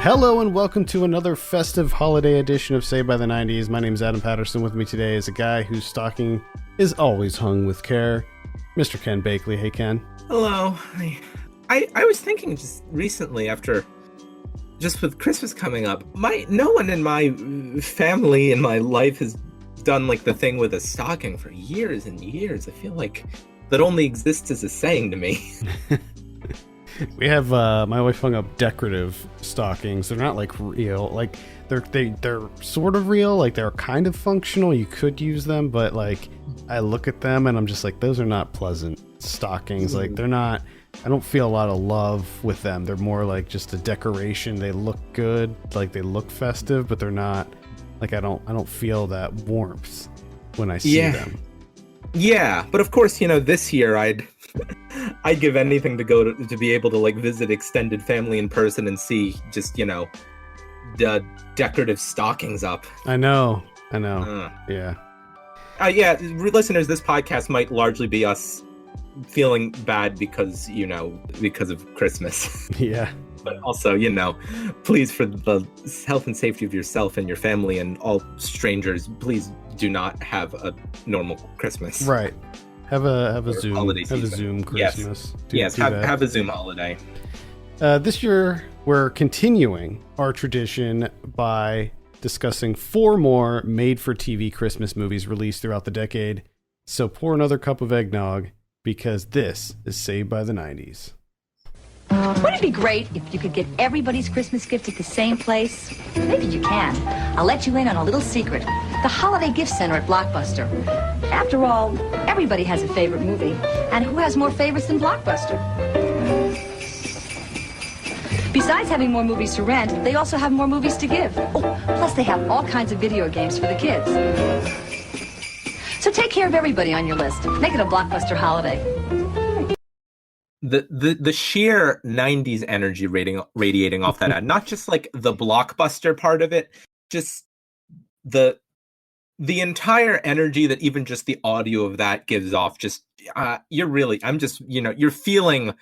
Hello and welcome to another festive holiday edition of Saved by the 90s. My name is Adam Patterson. With me today is a guy whose stocking is always hung with care, Mr. Ken Bakley. Hey, Ken. Hello. I was thinking just recently just with Christmas coming up, no one in my family in my life has done like the thing with a stocking for years and years. I feel like that only exists as a saying to me. We have my wife hung up decorative stockings. They're not like real. Like they're sort of real. Like they're kind of functional. You could use them, but like I look at them and I'm just like, those are not pleasant stockings. Like they're not. I don't feel a lot of love with them. They're more like just a decoration. They look good. Like they look festive, but they're not. Like I don't feel that warmth when I see them. Yeah, but of course, this year I'd give anything to go to be able to like visit extended family in person and see just the decorative stockings up. I know. Yeah. Listeners, this podcast might largely be us feeling bad because of Christmas. Yeah. But also, please, for the health and safety of yourself and your family and all strangers, please do not have a normal Christmas. Right. Have a Zoom holiday season. Have a Zoom Christmas. Yes. Have a Zoom holiday. This year we're continuing our tradition by discussing 4 more made-for-TV Christmas movies released throughout the decade. So pour another cup of eggnog because this is Saved by the 90s. Wouldn't it be great if you could get everybody's Christmas gift at the same place? Maybe you can. I'll let you in on a little secret. The Holiday Gift Center at Blockbuster. After all, everybody has a favorite movie. And who has more favorites than Blockbuster? Besides having more movies to rent, they also have more movies to give. Oh, plus they have all kinds of video games for the kids. So take care of everybody on your list. Make it a Blockbuster holiday. The sheer 90s energy radiating off that ad, not just like the Blockbuster part of it, just the entire energy that even just the audio of that gives off. Just you're feeling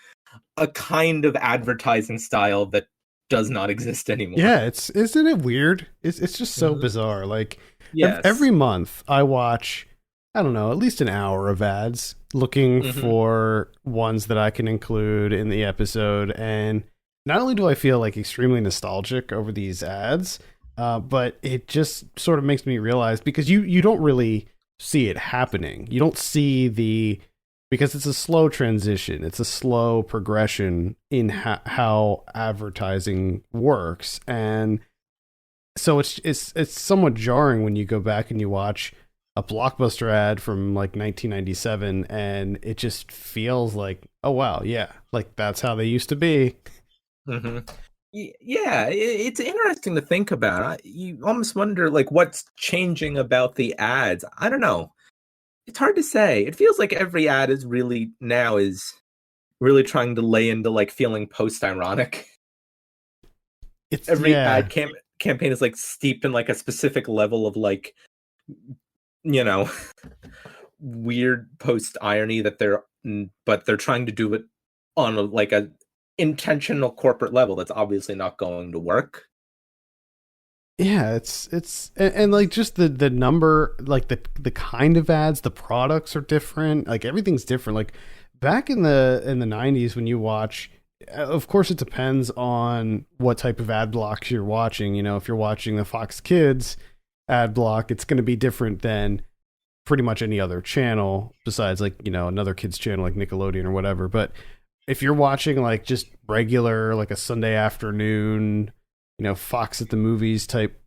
a kind of advertising style that does not exist anymore. Yeah, isn't it weird? It's just so bizarre. Like yes. Every month I watch, I don't know, at least an hour of ads looking for ones that I can include in the episode. And not only do I feel like extremely nostalgic over these ads, but it just sort of makes me realize, because you don't really see it happening. You don't see because it's a slow transition. It's a slow progression in how advertising works. And so it's somewhat jarring when you go back and you watch a Blockbuster ad from like 1997 and it just feels like, oh wow, yeah, like that's how they used to be. Mm-hmm. Yeah, it's interesting to think about. You almost wonder like what's changing about the ads. I don't know. It's hard to say. It feels like every ad is really trying to lay into like feeling post-ironic. Every ad campaign is like steeped in like a specific level of like, weird post-irony that they're trying to do it on a intentional corporate level that's obviously not going to work. Yeah, it's and like just the number, like the kind of ads, the products are different, like everything's different. Like back in the 90s when you watch, of course it depends on what type of ad blocks you're watching. If you're watching the Fox Kids ad block, it's going to be different than pretty much any other channel besides like another kids channel like Nickelodeon or whatever. But if you're watching like just regular, like a Sunday afternoon, Fox at the Movies type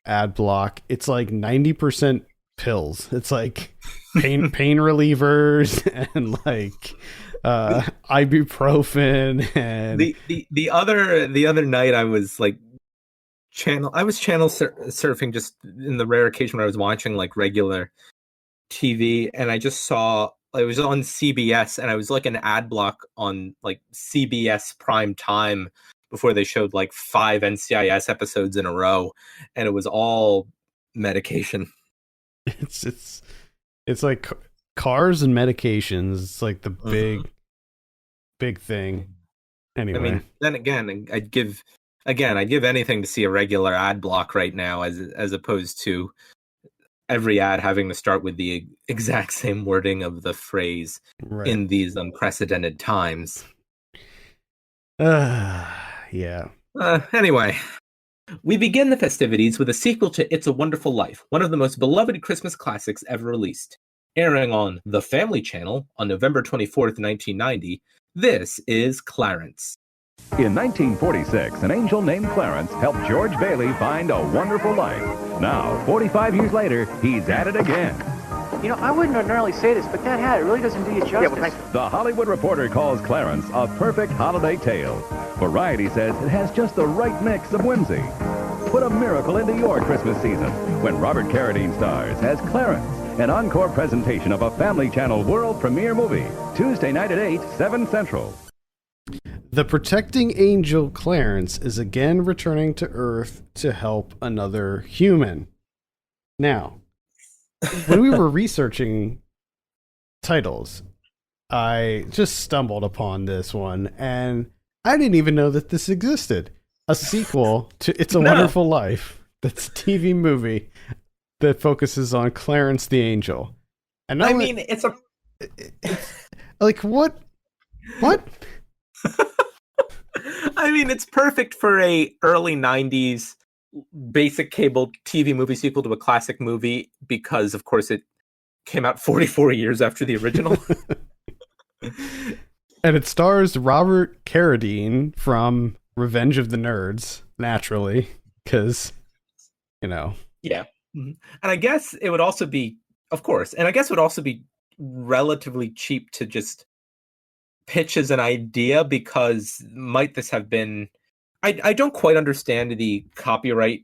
ad block, it's like 90% pills. It's like pain relievers and like ibuprofen. And the other night I was like channel surfing just in the rare occasion where I was watching like regular TV, and I just saw it was on CBS, and I was like an ad block on like CBS prime time before they showed like 5 NCIS episodes in a row, and it was all medication. It's like cars and medications. It's like the big thing. Anyway, I mean, then again, I'd give again, I'd give anything to see a regular ad block right now, as opposed to every ad having to start with the exact same wording of the phrase Right. in these unprecedented times. Yeah. Anyway, we begin the festivities with a sequel to It's a Wonderful Life, one of the most beloved Christmas classics ever released. Airing on The Family Channel on November 24th, 1990, this is Clarence. In 1946, an angel named Clarence helped George Bailey find a wonderful life. Now, 45 years later, he's at it again. You know, I wouldn't ordinarily say this, but that hat, it really doesn't do you justice. The Hollywood Reporter calls Clarence a perfect holiday tale. Variety says it has just the right mix of whimsy. Put a miracle into your Christmas season when Robert Carradine stars as Clarence, an encore presentation of a Family Channel world premiere movie, Tuesday night at 8, 7 Central. The protecting angel Clarence is again returning to Earth to help another human. Now, when we were researching titles, I just stumbled upon this one, and I didn't even know that this existed. A sequel to It's a Wonderful Life. That's a TV movie that focuses on Clarence the Angel. And I mean, it's like, what? What? I mean, it's perfect for a early 90s basic cable TV movie sequel to a classic movie because, of course, it came out 44 years after the original. And it stars Robert Carradine from Revenge of the Nerds, naturally, because, you know. Yeah. Mm-hmm. And I guess it would also be, of course, and I guess it would also be relatively cheap to just pitch as an idea, because might this have been, I don't quite understand the copyright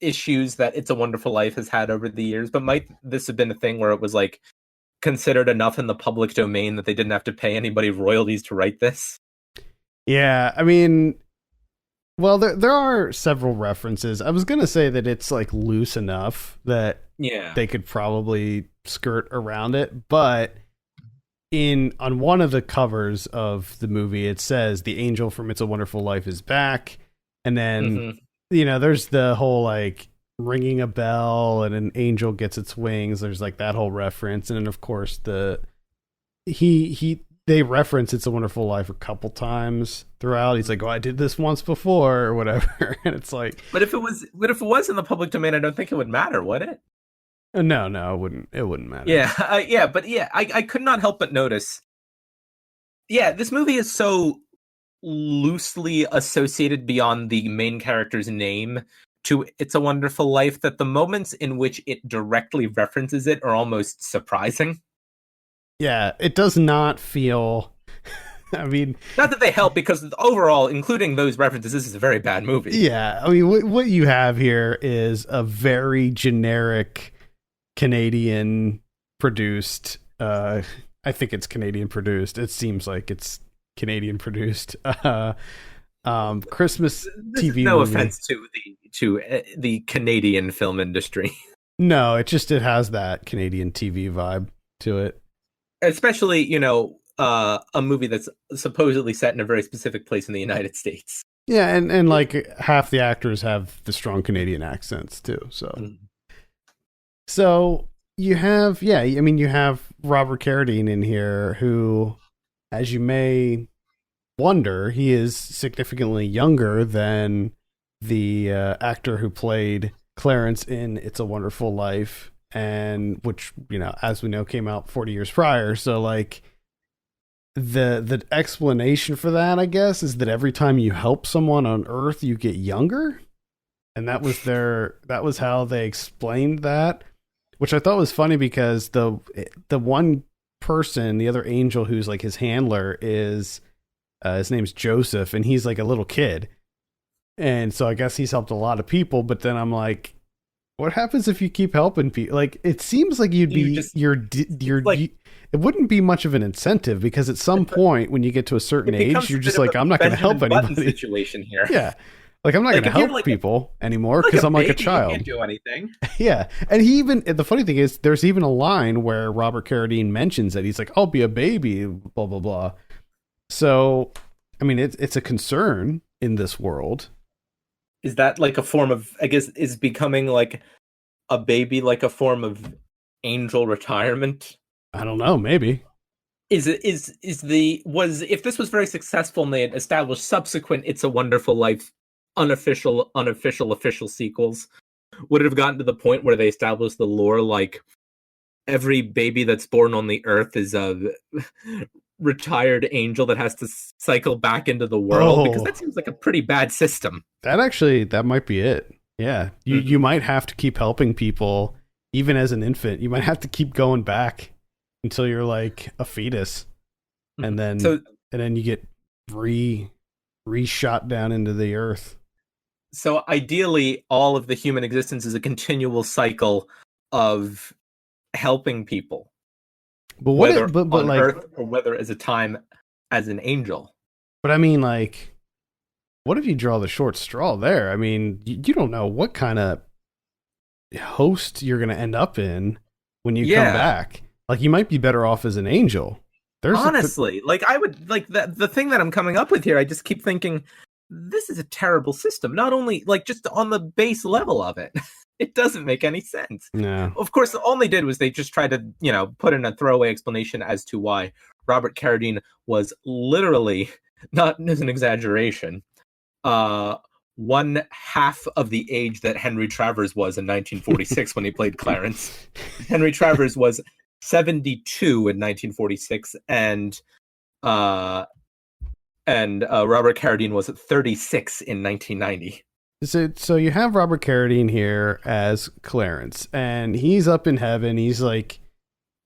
issues that It's a Wonderful Life has had over the years, but might this have been a thing where it was like considered enough in the public domain that they didn't have to pay anybody royalties to write this? Yeah, I mean, well, there are several references. I was gonna say that it's like loose enough that they could probably skirt around it, but on one of the covers of the movie, it says the angel from It's a Wonderful Life is back. And then, you know, there's the whole like ringing a bell and an angel gets its wings. There's like that whole reference. And then of course they reference It's a Wonderful Life a couple times throughout. He's like, oh, I did this once before or whatever. And it's like, but if it was in the public domain, I don't think it would matter, would it? No, it wouldn't matter. Yeah, but I could not help but notice. Yeah, this movie is so loosely associated beyond the main character's name to It's a Wonderful Life that the moments in which it directly references it are almost surprising. Yeah, it does not feel... I mean... Not that they help, because overall, including those references, this is a very bad movie. Yeah, I mean, what you have here is a very generic Canadian produced, I think it's Canadian produced. It seems like it's Canadian produced Christmas TV no movie. Offense to the Canadian film industry. No, it has that Canadian TV vibe to it. Especially, you know, a movie that's supposedly set in a very specific place in the United States. Yeah, and like half the actors have the strong Canadian accents too, so... So you have, you have Robert Carradine in here who, as you may wonder, he is significantly younger than the actor who played Clarence in It's a Wonderful Life, and which, you know, as we know, came out 40 years prior. So like the explanation for that, I guess, is that every time you help someone on Earth, you get younger. And that was how they explained that. Which I thought was funny because the one person, the other angel who's like his handler is, his name's Joseph, and he's like a little kid. And so I guess he's helped a lot of people, but then I'm like, what happens if you keep helping people? Like, it seems like it wouldn't be much of an incentive, because at some point when you get to a certain age, you're just like, I'm not going to help anybody. Situation here. Yeah. Like, I'm not going to help people anymore because I'm like a child. You can't do anything. Yeah. And the funny thing is, there's even a line where Robert Carradine mentions that he's like, I'll be a baby, blah, blah, blah. So, I mean, it's a concern in this world. Is that like a form of, I guess, is becoming like a baby like a form of angel retirement? I don't know, maybe. Is it if this was very successful and they had established subsequent It's a Wonderful Life unofficial official sequels, would it have gotten to the point where they established the lore like every baby that's born on the earth is a retired angel that has to cycle back into the world? Because that seems like a pretty bad system. That might be it. Yeah. You might have to keep helping people even as an infant. You might have to keep going back until you're like a fetus. And then you get re-shot down into the earth. So ideally all of the human existence is a continual cycle of helping people. But whether on Earth or whether as a time as an angel. But I mean, like, what if you draw the short straw there? I mean, you don't know what kind of host you're going to end up in when you come back. Like, you might be better off as an angel. Honestly, like I would like the thing that I'm coming up with here. I just keep thinking this is a terrible system. Not only like just on the base level of it. It doesn't make any sense. No. Of course, all they did was they just tried to, put in a throwaway explanation as to why Robert Carradine was literally, not as an exaggeration, 1/2 of the age that Henry Travers was in 1946 when he played Clarence. Henry Travers was 72 in 1946, and Robert Carradine was 36 in 1990. So you have Robert Carradine here as Clarence, and he's up in heaven. He's like,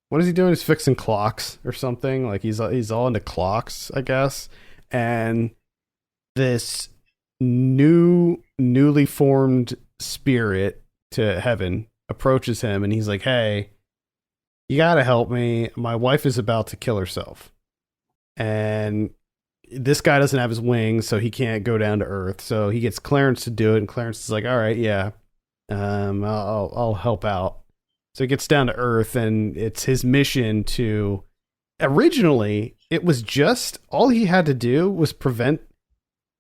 what is he doing? He's fixing clocks or something. Like he's all into clocks, I guess. And this newly formed spirit to heaven approaches him, and he's like, hey, you gotta help me. My wife is about to kill herself. And this guy doesn't have his wings, so he can't go down to Earth. So he gets Clarence to do it, and Clarence is like, all right, yeah, I'll help out. So he gets down to Earth, and it's his mission to... Originally, it was just... All he had to do was prevent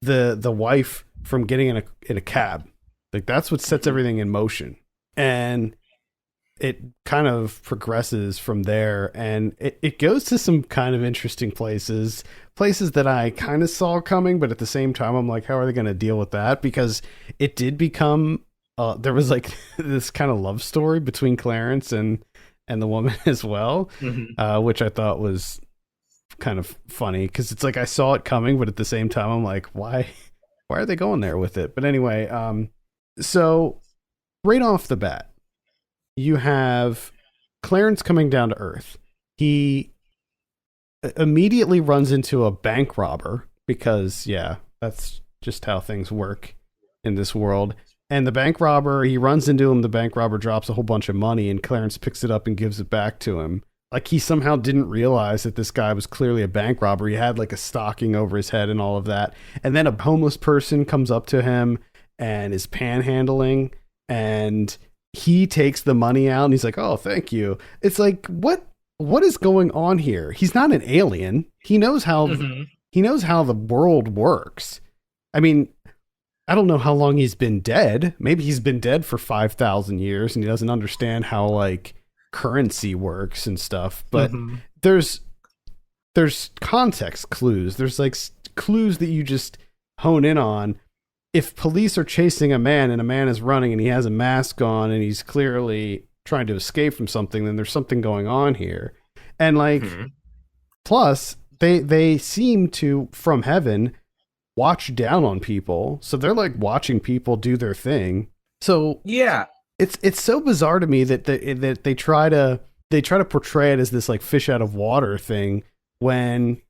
the wife from getting in a cab. Like, that's what sets everything in motion. And it kind of progresses from there, and it goes to some kind of interesting places that I kind of saw coming, but at the same time I'm like, how are they going to deal with that? Because it did become there was like this kind of love story between Clarence and the woman as well, which I thought was kind of funny, because it's like I saw it coming, but at the same time I'm like, why are they going there with it? But anyway, so right off the bat, you have Clarence coming down to Earth. He immediately runs into a bank robber because, yeah, that's just how things work in this world. And the bank robber, he runs into him. The bank robber drops a whole bunch of money, and Clarence picks it up and gives it back to him. Like, he somehow didn't realize that this guy was clearly a bank robber. He had like a stocking over his head and all of that. And then a homeless person comes up to him and is panhandling, and he takes the money out and he's like, oh, thank you. It's like, what is going on here? He's not an alien. He knows how the world works. I mean, I don't know how long he's been dead. Maybe he's been dead for 5,000 years and he doesn't understand how like currency works and stuff. But there's context clues. There's like clues that you just hone in on. If police are chasing a man and a man is running and he has a mask on and he's clearly trying to escape from something, then there's something going on here. And like, plus they seem to, from heaven, watch down on people. So they're like watching people do their thing. So yeah, it's so bizarre to me that they try to portray it as this like fish out of water thing when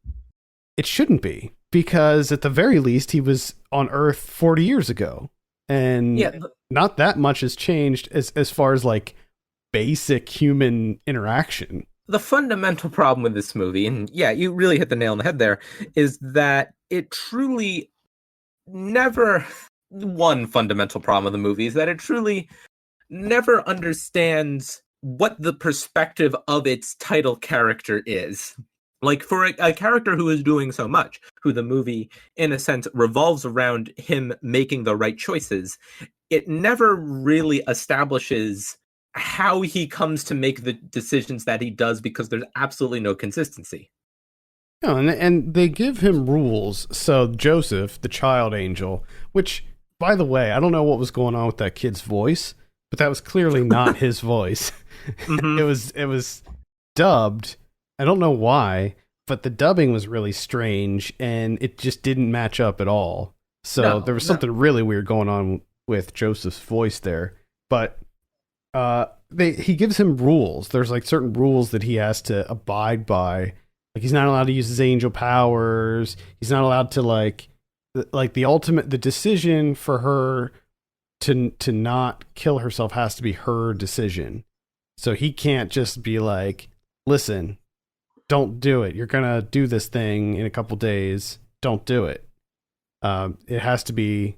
it shouldn't be. Because at the very least, he was on Earth 40 years ago. And not that much has changed as far as like basic human interaction. The fundamental problem with this movie, and yeah, you really hit the nail on the head there, is that it truly never... One fundamental problem of the movie is that it truly never understands what the perspective of its title character is. Like for a character who is doing so much, who the movie, in a sense, revolves around him making the right choices, it never really establishes how he comes to make the decisions that he does because there's absolutely no consistency. No, and they give him rules. So Joseph, the child angel, which, by the way, I don't know what was going on with that kid's voice, but that was clearly not his voice. Mhm. It was dubbed. I don't know why, but the dubbing was really strange, and it just didn't match up at all. So there was something really weird going on with Joseph's voice there. But he gives him rules. There's like certain rules that he has to abide by. Like he's not allowed to use his angel powers. He's not allowed to like the decision for her to not kill herself has to be her decision. So he can't just be like, listen, don't do it. You're gonna do this thing in a couple days. Don't do it. It has to be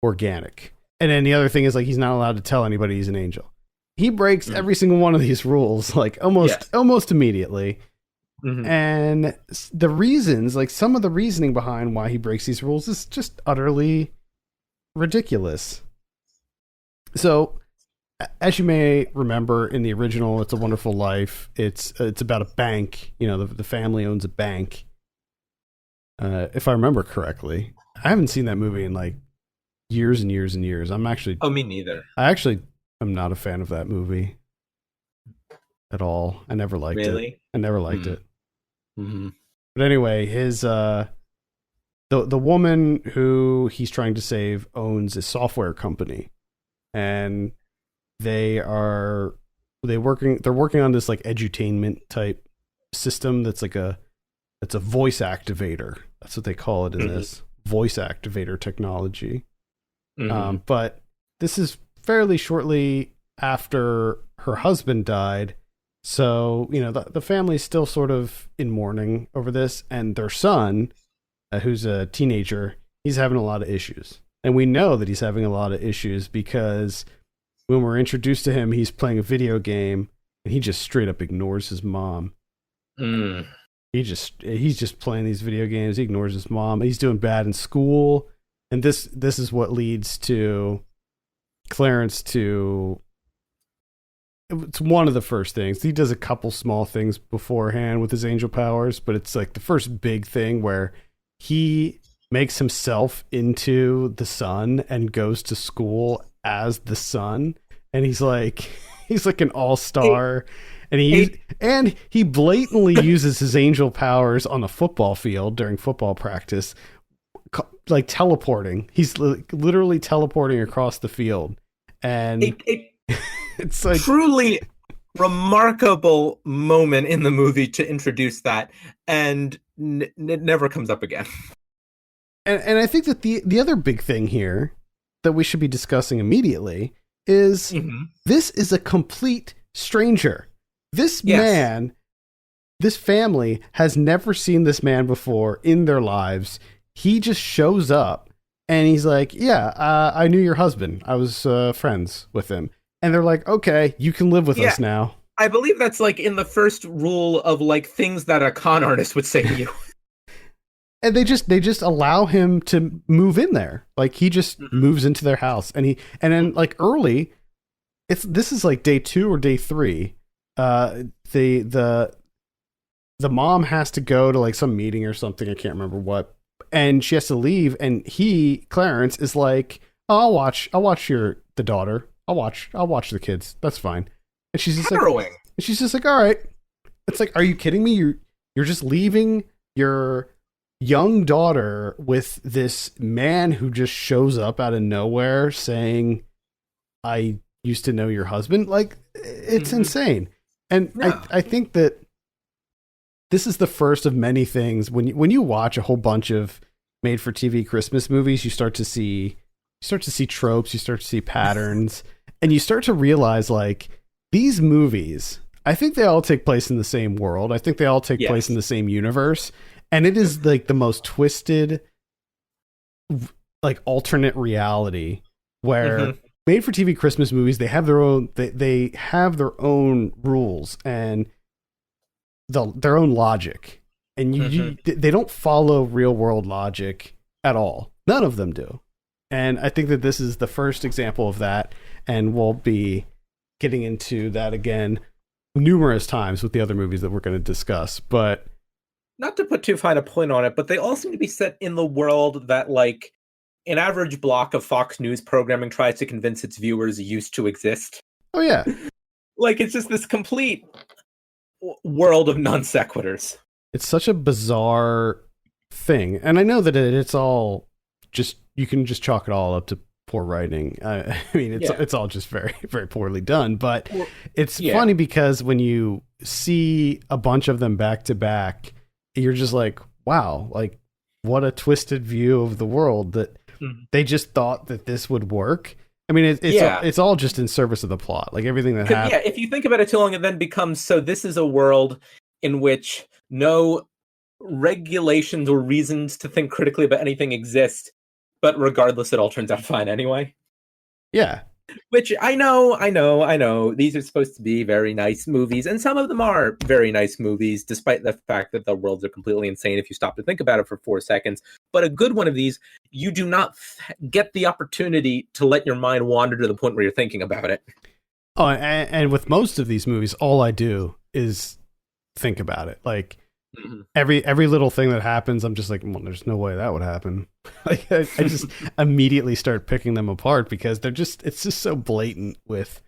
organic. And then the other thing is like he's not allowed to tell anybody he's an angel. He breaks every single one of these rules like almost immediately. Mm-hmm. And the reasons, like some of the reasoning behind why he breaks these rules is just utterly ridiculous. So, as you may remember in the original It's a Wonderful Life, it's about a bank. You know, the family owns a bank. If I remember correctly. I haven't seen that movie in like years and years and years. Me neither. I'm not a fan of that movie at all. I never liked it. I never liked it. Mm-hmm. But anyway, his the woman who he's trying to save owns a software company, and they're working on this like edutainment type system that's like it's a voice activator. That's what they call it in this voice activator technology. Mm-hmm. But this is fairly shortly after her husband died. So, you know, the family's still sort of in mourning over this, and their son, who's a teenager, he's having a lot of issues. And we know that he's having a lot of issues because when we're introduced to him, he's playing a video game and he just straight up ignores his mom. He's just playing these video games. He ignores his mom. He's doing bad in school. And this is what leads to Clarence to... It's one of the first things. He does a couple small things beforehand with his angel powers, but it's like the first big thing where he makes himself into the sun and goes to school as the sun. And he's like an all-star. And he blatantly uses his angel powers on the football field during football practice, like teleporting. He's literally teleporting across the field. And it's like truly remarkable moment in the movie to introduce that, and it never comes up again. And I think that the other big thing here that we should be discussing immediately is this is a complete stranger. This man, this family has never seen this man before in their lives. He just shows up and he's like, I knew your husband. I was friends with him. And they're like, okay, you can live with us now. I believe that's like in the first rule of like things that a con artist would say to you. And they just allow him to move in there. Like he just moves into their house, and then like early, this is like day 2 or day 3. The mom has to go to like some meeting or something. I can't remember what, and she has to leave. And Clarence is like, I'll watch the daughter. I'll watch the kids. That's fine. And she's just like, all right. It's like, are you kidding me? You're just leaving your young daughter with this man who just shows up out of nowhere saying, I used to know your husband. Like, it's insane. And I think that this is the first of many things. When you watch a whole bunch of made for TV Christmas movies, you start to see tropes, you start to see patterns, and you start to realize like these movies, I think they all take place in the same world. I think they all take place in the same universe. And it is like the most twisted, like alternate reality where made for TV Christmas movies, they have their own, they have their own rules. And their own logic, and they don't follow real world logic at all. None of them do. And I think that this is the first example of that, and we'll be getting into that again numerous times with the other movies that we're going to discuss. But not to put too fine a point on it, but they all seem to be set in the world that, like, an average block of Fox News programming tries to convince its viewers used to exist. Oh, yeah. Like, it's just this complete world of non sequiturs. It's such a bizarre thing. And I know that it's all just, you can just chalk it all up to poor writing. I mean, it's all just very, very poorly done. But it's funny because when you see a bunch of them back to back, you're just like, wow, like, what a twisted view of the world that they just thought that this would work. I mean, it's all just in service of the plot. Like, everything that happens. Yeah, if you think about it too long, it then becomes, so this is a world in which no regulations or reasons to think critically about anything exist, but regardless, it all turns out fine anyway. Yeah. Which I know. These are supposed to be very nice movies, and some of them are very nice movies, despite the fact that the worlds are completely insane if you stop to think about it for 4 seconds. But a good one of these, you do not get the opportunity to let your mind wander to the point where you're thinking about it. Oh, and with most of these movies, all I do is think about it. Like, every little thing that happens, I'm just like, well, there's no way that would happen. Like, I just immediately start picking them apart because it's just so blatant with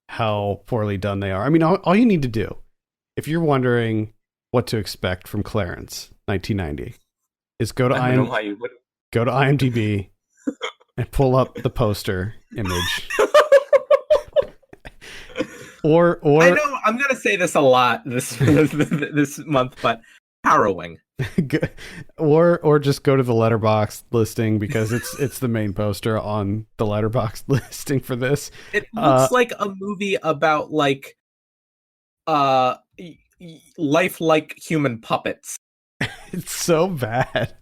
how poorly done they are. I mean, all you need to do, if you're wondering what to expect from Clarence 1990, is go to IMDb and pull up the poster image. Or I know I'm gonna say this a lot this month, but harrowing. or just go to the Letterboxd listing because it's the main poster on the Letterboxd listing for this. It looks like a movie about like lifelike human puppets. It's so bad.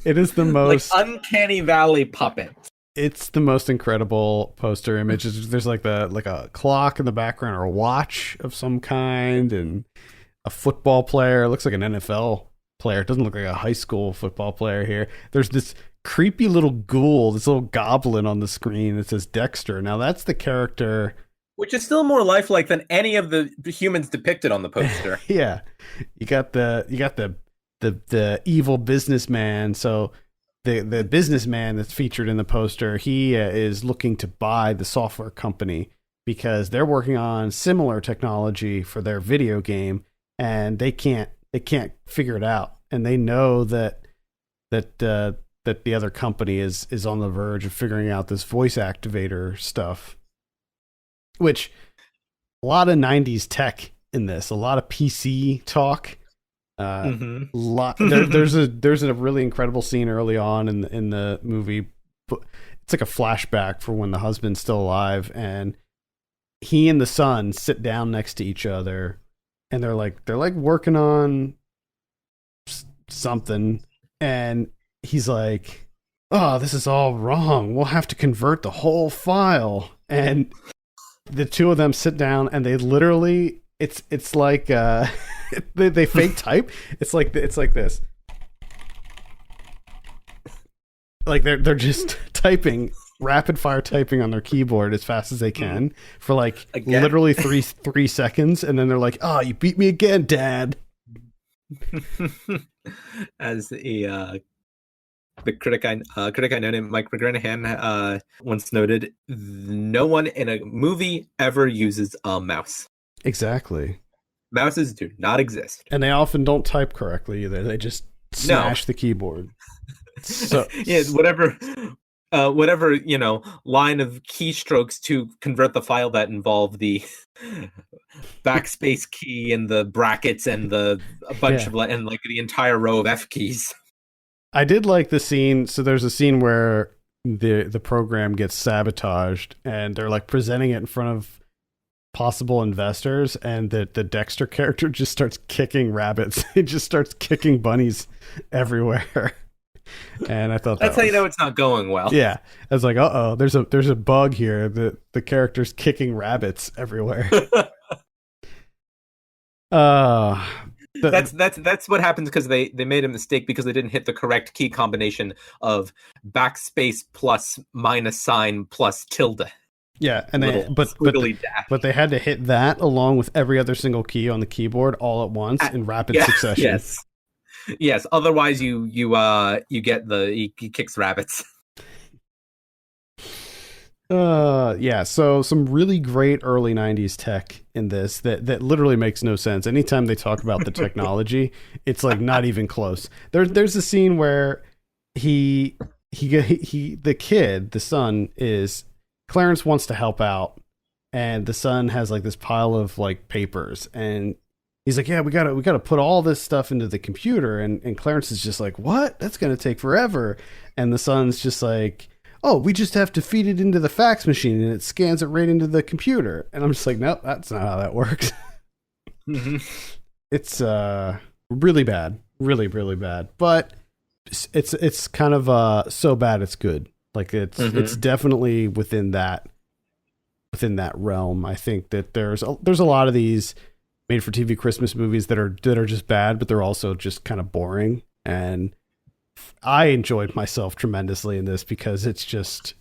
It is the most like Uncanny Valley puppets. It's the most incredible poster image. There's like a clock in the background or a watch of some kind, and a football player. It looks like an NFL player. It doesn't look like a high school football player here. There's this creepy little ghoul, this little goblin on the screen that says Dexter. Now that's the character, which is still more lifelike than any of the humans depicted on the poster. Yeah, you got the evil businessman. So the businessman that's featured in the poster, he is looking to buy the software company because they're working on similar technology for their video game, and they can't figure it out, and they know that the other company is on the verge of figuring out this voice activator stuff, which a lot of 90s tech in this, a lot of PC talk. There's a really incredible scene early on in the movie. It's like a flashback for when the husband's still alive, and he and the son sit down next to each other, and they're like working on something, and he's like, "Oh, this is all wrong. We'll have to convert the whole file." And the two of them sit down, and they literally, it's like they fake type. It's like this. Like they're just typing, rapid fire typing on their keyboard as fast as they can for like literally three seconds, and then they're like, "Oh, you beat me again, Dad." As the critic I know named Mike McGranahan once noted, no one in a movie ever uses a mouse. Exactly. Mouses do not exist, and they often don't type correctly either. They just smash the keyboard. So yeah, whatever line of keystrokes to convert the file that involve the backspace key and the brackets and a bunch of and like the entire row of F keys. I did like the scene. So there's a scene where the program gets sabotaged, and they're like presenting it in front of possible investors, and the Dexter character just starts kicking rabbits. He just starts kicking bunnies everywhere. And I thought that's how you know it's not going well. Yeah, I was like, uh-oh, there's a bug here. The character's kicking rabbits everywhere. That's what happens because they made a mistake because they didn't hit the correct key combination of backspace plus minus sign plus tilde. Yeah, and Squiggly dash. but they had to hit that along with every other single key on the keyboard all at once in rapid succession. Yes. Otherwise, you get he kicks rabbits. Yeah. So some really great early '90s tech in this that literally makes no sense. Anytime they talk about the technology, it's like not even close. There's a scene where the son is. Clarence wants to help out, and the son has like this pile of like papers, and he's like, "Yeah, we gotta put all this stuff into the computer." And Clarence is just like, "What? That's gonna take forever." And the son's just like, "Oh, we just have to feed it into the fax machine, and it scans it right into the computer." And I'm just like, "Nope, that's not how that works." Mm-hmm. It's really bad, really really bad, but it's kind of so bad it's good. Like it's definitely within that realm. I think that there's a lot of these made for TV Christmas movies that are just bad, but they're also just kind of boring. And I enjoyed myself tremendously in this because it's just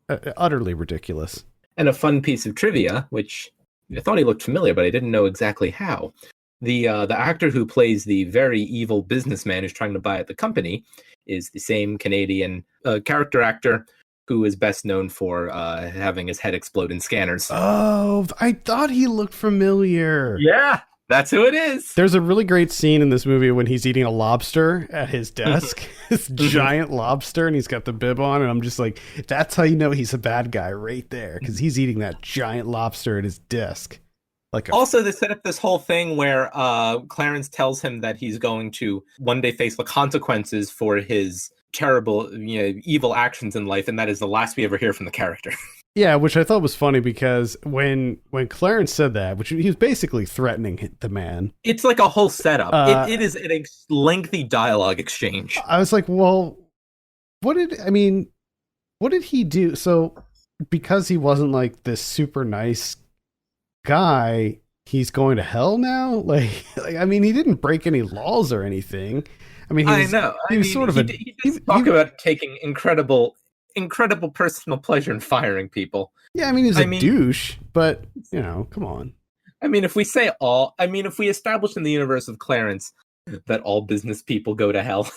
utterly ridiculous. And a fun piece of trivia, which I thought he looked familiar, but I didn't know exactly how. The actor who plays the very evil businessman who's trying to buy at the company is the same Canadian character actor who is best known for having his head explode in scanners. Oh, I thought he looked familiar. Yeah, that's who it is. There's a really great scene in this movie when he's eating a lobster at his desk. This giant lobster, and he's got the bib on, and I'm just like, that's how you know he's a bad guy right there, because he's eating that giant lobster at his desk. Also, they set up this whole thing where Clarence tells him that he's going to one day face the consequences for his terrible, evil actions in life, and that is the last we ever hear from the character. Yeah, which I thought was funny because when Clarence said that, which he was basically threatening the man. It's like a whole setup. It is a lengthy dialogue exchange. I was like, well, what did he do? So because he wasn't like this super nice guy, he's going to hell now? Like I mean, he didn't break any laws or anything. I mean, he does about taking incredible personal pleasure in firing people. Yeah, I mean, he's a douche, but come on. I mean, if we establish in the universe of Clarence that all business people go to hell,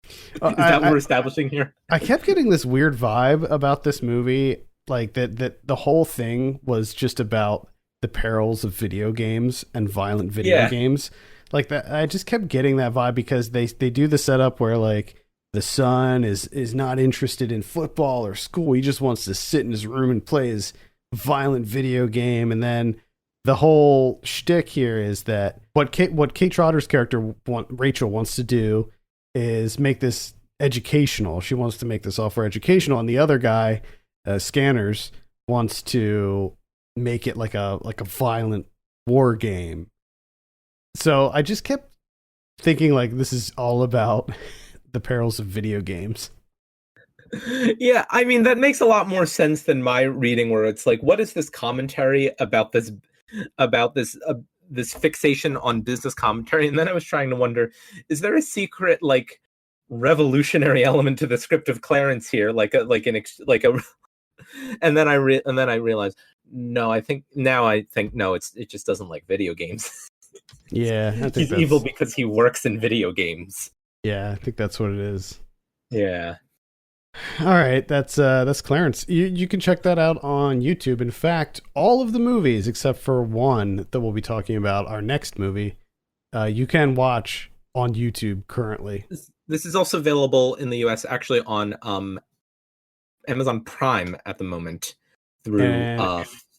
is that what we're establishing here? I kept getting this weird vibe about this movie. Like that the whole thing was just about the perils of video games and violent video games. Like that, I just kept getting that vibe because they do the setup where like the son is not interested in football or school. He just wants to sit in his room and play his violent video game. And then the whole shtick here is that what Kate Trotter's character Rachel wants to do is make this educational. She wants to make the software educational, and the other guy, Scanners, wants to make it like a violent war game. So I just kept thinking like this is all about the perils of video games. Yeah, I mean that makes a lot more sense than my reading, where it's like, what is this commentary about this fixation on business commentary? And then I was trying to wonder, is there a secret like revolutionary element to the script of Clarence here, and then I realized no, I think no, it just doesn't like video games. Yeah, I think he's evil because he works in video games. Yeah, I think that's what it is. Yeah. All right, that's Clarence. You can check that out on YouTube. In fact, all of the movies except for one that we'll be talking about, our next movie, you can watch on YouTube currently. This is also available in the US actually on Amazon Prime at the moment through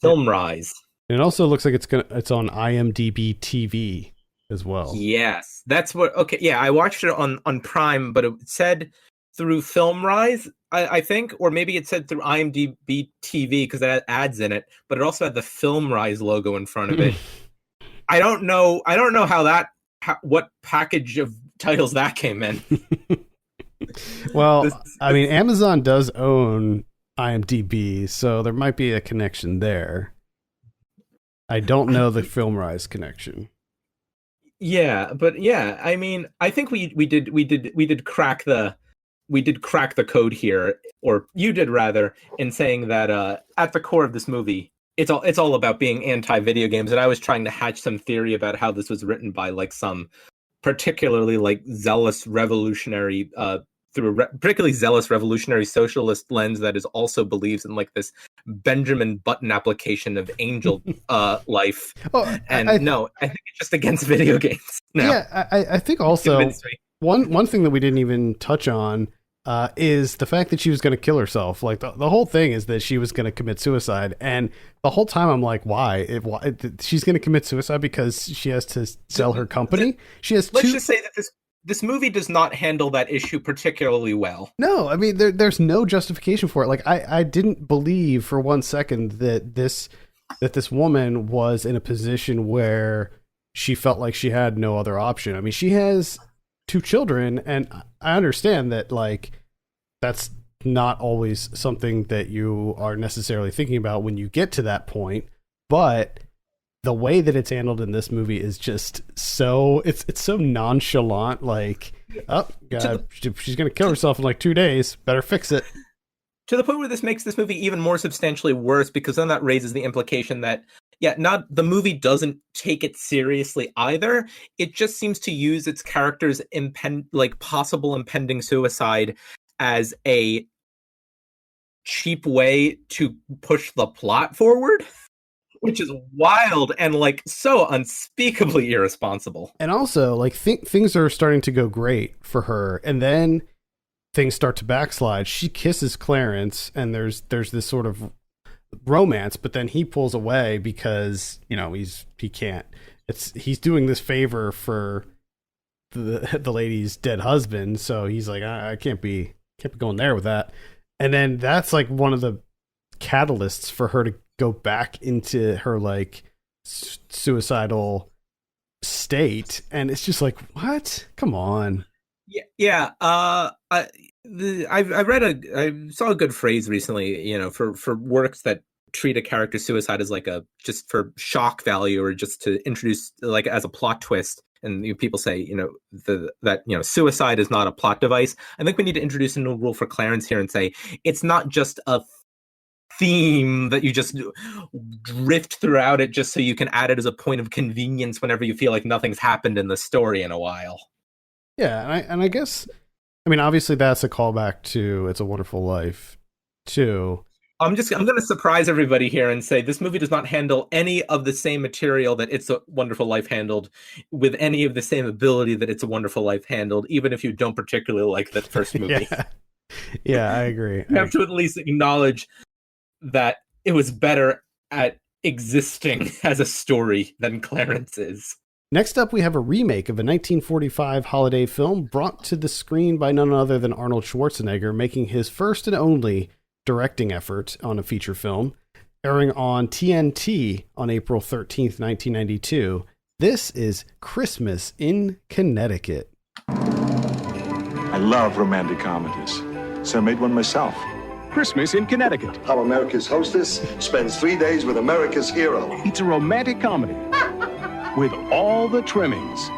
FilmRise. And it also looks like it's on IMDb TV as well. Yes, that's what. Okay, yeah, I watched it on Prime, but it said through FilmRise, I think, or maybe it said through IMDb TV because it had ads in it, but it also had the FilmRise logo in front of it. I don't know what package of titles that came in. Well, I mean, Amazon does own IMDb, so there might be a connection there. I don't know the FilmRise connection. Yeah, but yeah, I mean, I think we did crack the code here, or you did rather, in saying that at the core of this movie, it's all about being anti-video games, and I was trying to hatch some theory about how this was written by like some particularly like zealous revolutionary particularly zealous revolutionary socialist lens that is also believes in like this Benjamin Button application of angel life. Oh, And no, I think it's just against video games. No, yeah, I think also convince me. one thing that we didn't even touch on is the fact that she was going to kill herself. Like the whole thing is that she was going to commit suicide, and the whole time I'm like, why? She's going to commit suicide because she has to sell her company. She has. Let's just say that this movie does not handle that issue particularly well. No, I mean there's no justification for it. Like I didn't believe for one second that this woman was in a position where she felt like she had no other option. I mean, she has 2 children, and I understand that like that's not always something that you are necessarily thinking about when you get to that point, but the way that it's handled in this movie is just so it's so nonchalant. Like, oh god, she's gonna kill herself in like 2 days, better fix it. To the point where this makes this movie even more substantially worse, because then that raises the implication that not the movie doesn't take it seriously either. It just seems to use its character's possible impending suicide as a cheap way to push the plot forward, which is wild and like so unspeakably irresponsible. And also, like, things are starting to go great for her, and then things start to backslide. She kisses Clarence, and there's this sort of romance, but then he pulls away because he can't. He's doing this favor for the lady's dead husband, so he's like, I can't be going there with that. And then that's like one of the catalysts for her to go back into her like suicidal state, and it's just like, what? Come on. Yeah. I saw a good phrase recently, for works that treat a character's suicide as like just for shock value, or just to introduce like as a plot twist. And people say, that suicide is not a plot device. I think we need to introduce a new rule for Clarence here and say it's not just a theme that you just drift throughout it just so you can add it as a point of convenience whenever you feel like nothing's happened in the story in a while. Yeah, and I guess, I mean, obviously that's a callback to It's a Wonderful Life too. I'm going to surprise everybody here and say this movie does not handle any of the same material that It's a Wonderful Life handled with any of the same ability that It's a Wonderful Life handled, even if you don't particularly like that first movie. Yeah, I agree. You have to at least acknowledge that it was better at existing as a story than Clarence is. Next up, we have a remake of a 1945 holiday film brought to the screen by none other than Arnold Schwarzenegger, making his first and only directing effort on a feature film, airing on TNT on April 13th, 1992. This is Christmas in Connecticut. I love romantic comedies, so I made one myself. Christmas in Connecticut. How America's hostess spends 3 days with America's hero. It's a romantic comedy with all the trimmings.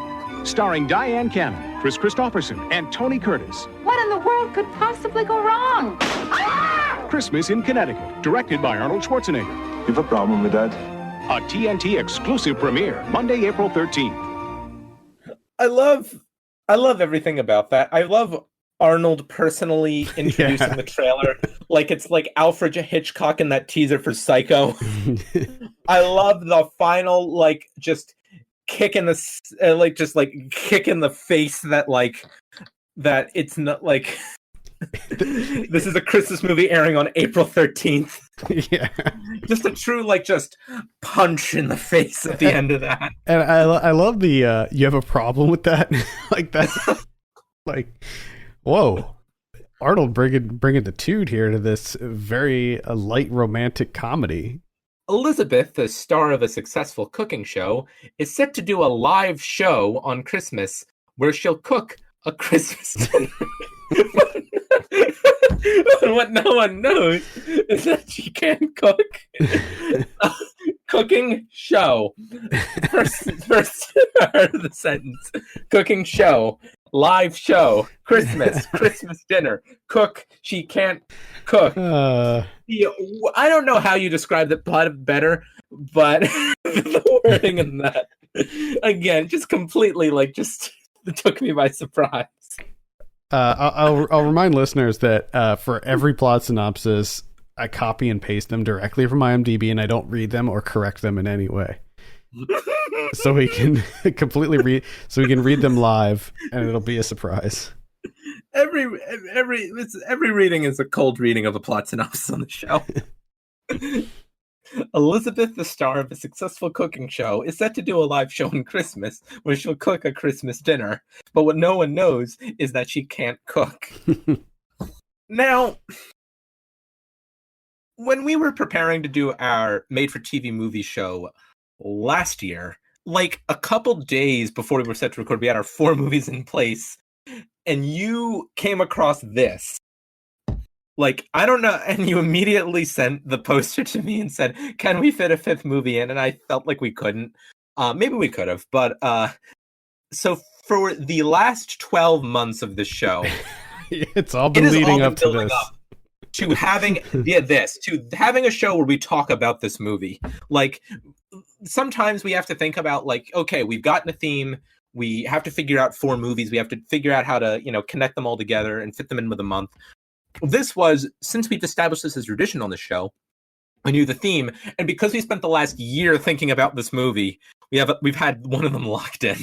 Starring Diane Cannon, Chris Christopherson, and Tony Curtis. What in the world could possibly go wrong? Christmas in Connecticut, directed by Arnold Schwarzenegger. You have a problem with that? A TNT exclusive premiere, Monday, April 13th. I love everything about that. I love Arnold personally introducing the trailer like it's like Alfred Hitchcock in that teaser for Psycho. I love the final like just kick in the kick in the face that it's not like this is a Christmas movie airing on April 13th. Yeah, just a true just punch in the face at the end of that. And I love the you have a problem with that. Like that. Like, whoa, Arnold bringing the toot here to this very light romantic comedy. Elizabeth, the star of a successful cooking show, is set to do a live show on Christmas where she'll cook a Christmas dinner. What no one knows is that she can't cook cooking show. First part of the sentence. Cooking show. Live show. Christmas dinner. Cook. She can't cook. I don't know how you describe the plot better, but the wording in that, again, just completely just took me by surprise. I'll remind listeners that for every plot synopsis, I copy and paste them directly from IMDb, and I don't read them or correct them in any way. So we can completely read them live, and it'll be a surprise. Every reading is a cold reading of a plot synopsis on the show. Elizabeth, the star of a successful cooking show, is set to do a live show on Christmas where she'll cook a Christmas dinner. But what no one knows is that she can't cook. Now, when we were preparing to do our made-for-TV movie show last year, a couple days before we were set to record, we had our 4 movies in place, and you came across this. I don't know, and you immediately sent the poster to me and said, can we fit a 5th movie in? And I felt like we couldn't. Maybe we could have, but so for the last 12 months of the show, it's all been leading up to this. To having having a show where we talk about this movie. Sometimes we have to think about okay, we've gotten a theme, we have to figure out 4 movies, we have to figure out how to connect them all together and fit them in with a month. This was, since we've established this as tradition on the show, I knew the theme, and because we spent the last year thinking about this movie, we've had one of them locked in.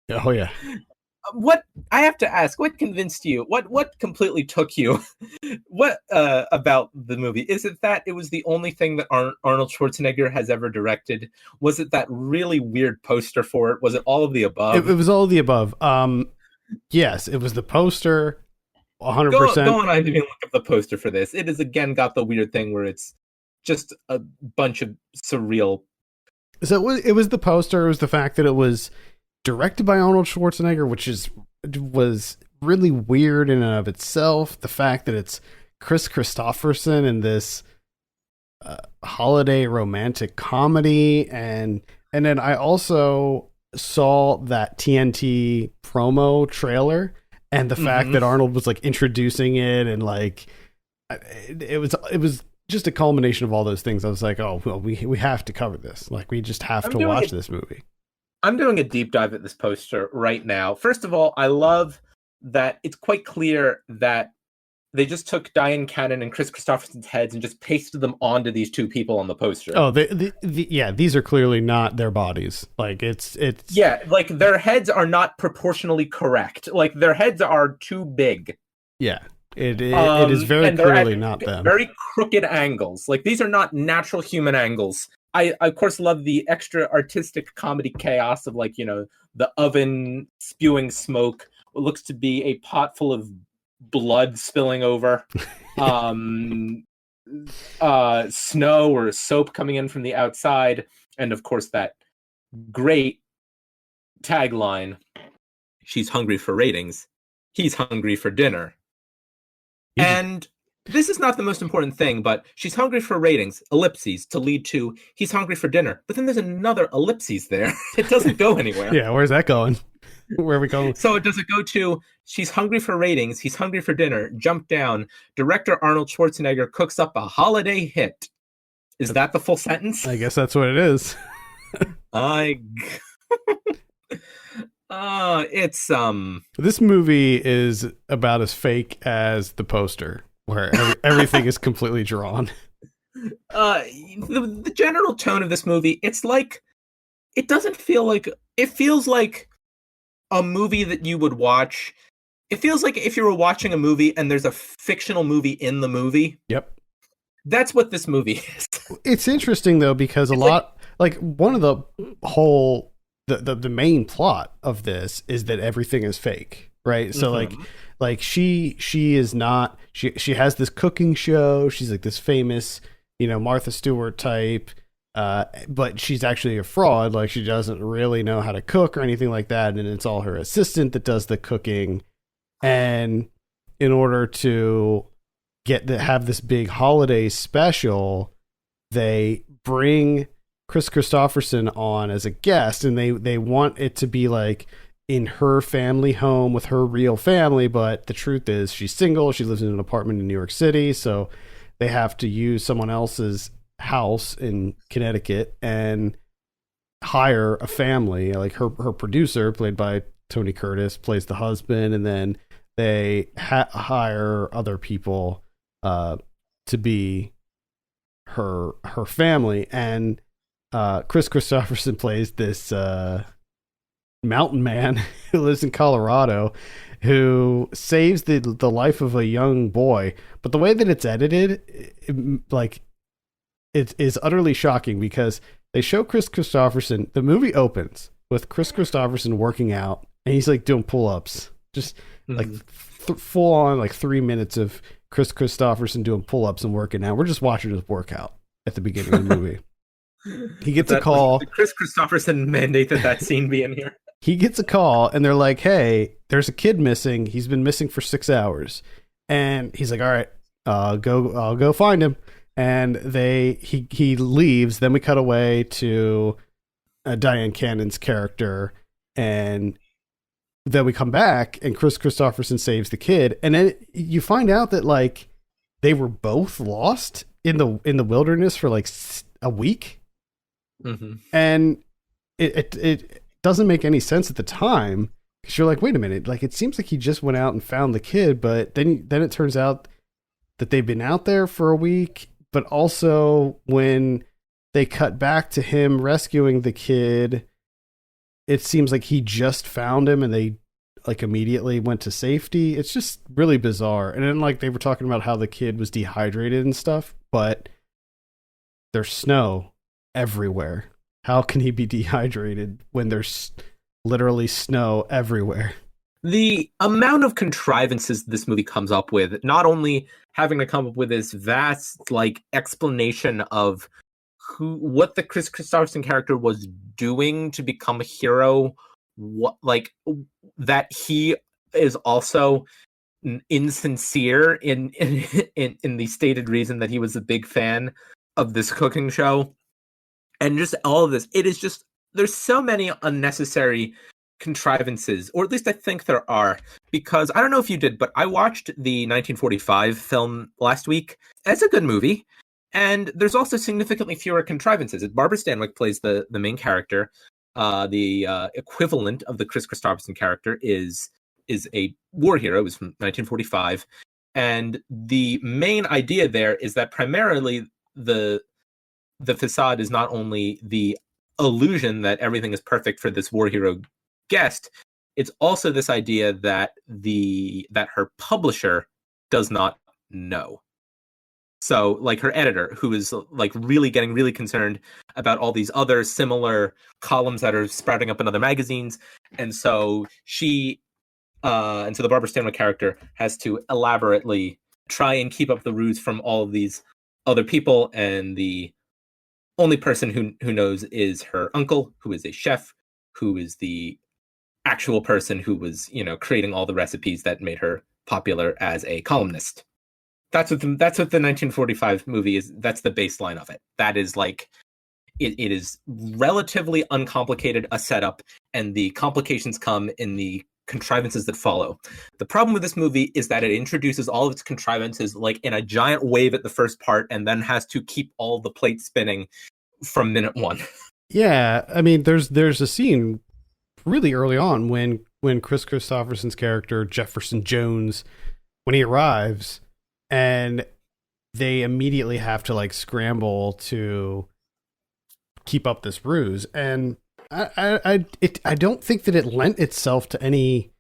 Oh yeah. What I have to ask, what convinced you? What completely took you? What about the movie? Is it that it was the only thing that Arnold Schwarzenegger has ever directed? Was it that really weird poster for it? Was it all of the above? It was all of the above. Yes, it was the poster. 100%. Go on IMDb and look up the poster for this. It has again got the weird thing where it's just a bunch of surreal. So it was the poster. It was the fact that it was directed by Arnold Schwarzenegger, which was really weird in and of itself. The fact that it's Chris Christopherson in this holiday romantic comedy, and then I also saw that TNT promo trailer. And the fact that Arnold was introducing it, and it was just a culmination of all those things. I was like, oh, well, we have to cover this. We just have to watch this movie. I'm doing a deep dive at this poster right now. First of all, I love that it's quite clear that they just took Diane Cannon and Chris Christopherson's heads and just pasted them onto these 2 people on the poster. Oh, yeah, these are clearly not their bodies. It's their heads are not proportionally correct. Their heads are too big. Yeah, it is very clearly not them. Very crooked angles. These are not natural human angles. I of course love the extra artistic comedy chaos of the oven spewing smoke. What looks to be a pot full of blood spilling over, snow or soap coming in from the outside, and of course that great tagline, she's hungry for ratings, he's hungry for dinner. And this is not the most important thing, but she's hungry for ratings, ellipses, to lead to he's hungry for dinner. But then there's another ellipses there. It doesn't go anywhere. Yeah, where's that going? Where are we going? So does it go to she's hungry for ratings, he's hungry for dinner, jump down, director Arnold Schwarzenegger cooks up a holiday hit. Is that the full sentence? I guess that's what it is. It's This movie is about as fake as the poster, where everything is completely drawn. The general tone of this movie, it doesn't feel like, it feels like a movie that you would watch. It feels like if you were watching a movie and there's a fictional movie in the movie. Yep. That's what this movie is. It's interesting though, because one of the whole, the main plot of this is that everything is fake, right? So she is not, she has this cooking show. She's this famous, Martha Stewart type, but she's actually a fraud. She doesn't really know how to cook or anything like that. And it's all her assistant that does the cooking. And in order to have this big holiday special, they bring Chris Christopherson on as a guest, and they want it to be like in her family home with her real family, but the truth is she's single. She lives in an apartment in New York City, so they have to use someone else's house in Connecticut and hire a family. Like her producer, played by Tony Curtis, plays the husband, and then they hire other people to be her family. And Chris Christopherson plays this mountain man who lives in Colorado, who saves the life of a young boy. But the way that it's edited, it is utterly shocking, because they show Chris Christopherson. The movie opens with Chris Christopherson working out, and he's like doing pull-ups, just like full on, like 3 minutes of Chris Christopherson doing pull-ups and working out. We're just watching his workout at the beginning of the movie. He gets a call. Did Chris Christopherson mandated that scene be in here? He gets a call, and they're like, "Hey, there's a kid missing. He's been missing for 6 hours." And he's like, "All right, I'll go find him." And he leaves. Then we cut away to Diane Cannon's character, and then we come back, and Chris Christopherson saves the kid. And then you find out that like they were both lost in the wilderness for like a week, and it doesn't make any sense at the time, because you're like, wait a minute, like it seems like he just went out and found the kid, but then it turns out that they've been out there for a week. But also when they cut back to him rescuing the kid, it seems like he just found him and they like immediately went to safety. It's just really bizarre. And then like they were talking about how the kid was dehydrated and stuff, but there's snow everywhere. How can he be dehydrated when there's literally snow everywhere? The amount of contrivances this movie comes up with, not only having to come up with this vast like explanation of what the Chris Christopherson character was doing to become a hero, what like that he is also insincere in the stated reason that he was a big fan of this cooking show. And just all of this, it is just, there's so many unnecessary contrivances, or at least I think there are, because I don't know if you did, but I watched the 1945 film last week. It's a good movie, and there's also significantly fewer contrivances. Barbara Stanwyck plays the main character. The equivalent of the Chris Christopherson character is a war hero. It was from 1945, and the main idea there is that primarily the facade is not only the illusion that everything is perfect for this war hero guest, it's also this idea that her publisher does not know. So like her editor, who is like really getting really concerned about all these other similar columns that are sprouting up in other magazines, and so the Barbara Stanwyck character has to elaborately try and keep up the ruse from all of these other people, and the only person who knows is her uncle, who is a chef, who is the actual person who was, creating all the recipes that made her popular as a columnist. That's what the 1945 movie is. That's the baseline of it. That is like, it is relatively uncomplicated a setup, and the complications come in the contrivances that follow. The problem with this movie is that it introduces all of its contrivances like in a giant wave at the first part, and then has to keep all the plates spinning from minute one. Yeah, I mean, there's a scene really early on when Chris Christopherson's character Jefferson Jones, when he arrives, and they immediately have to like scramble to keep up this ruse, and I don't think that it lent itself to any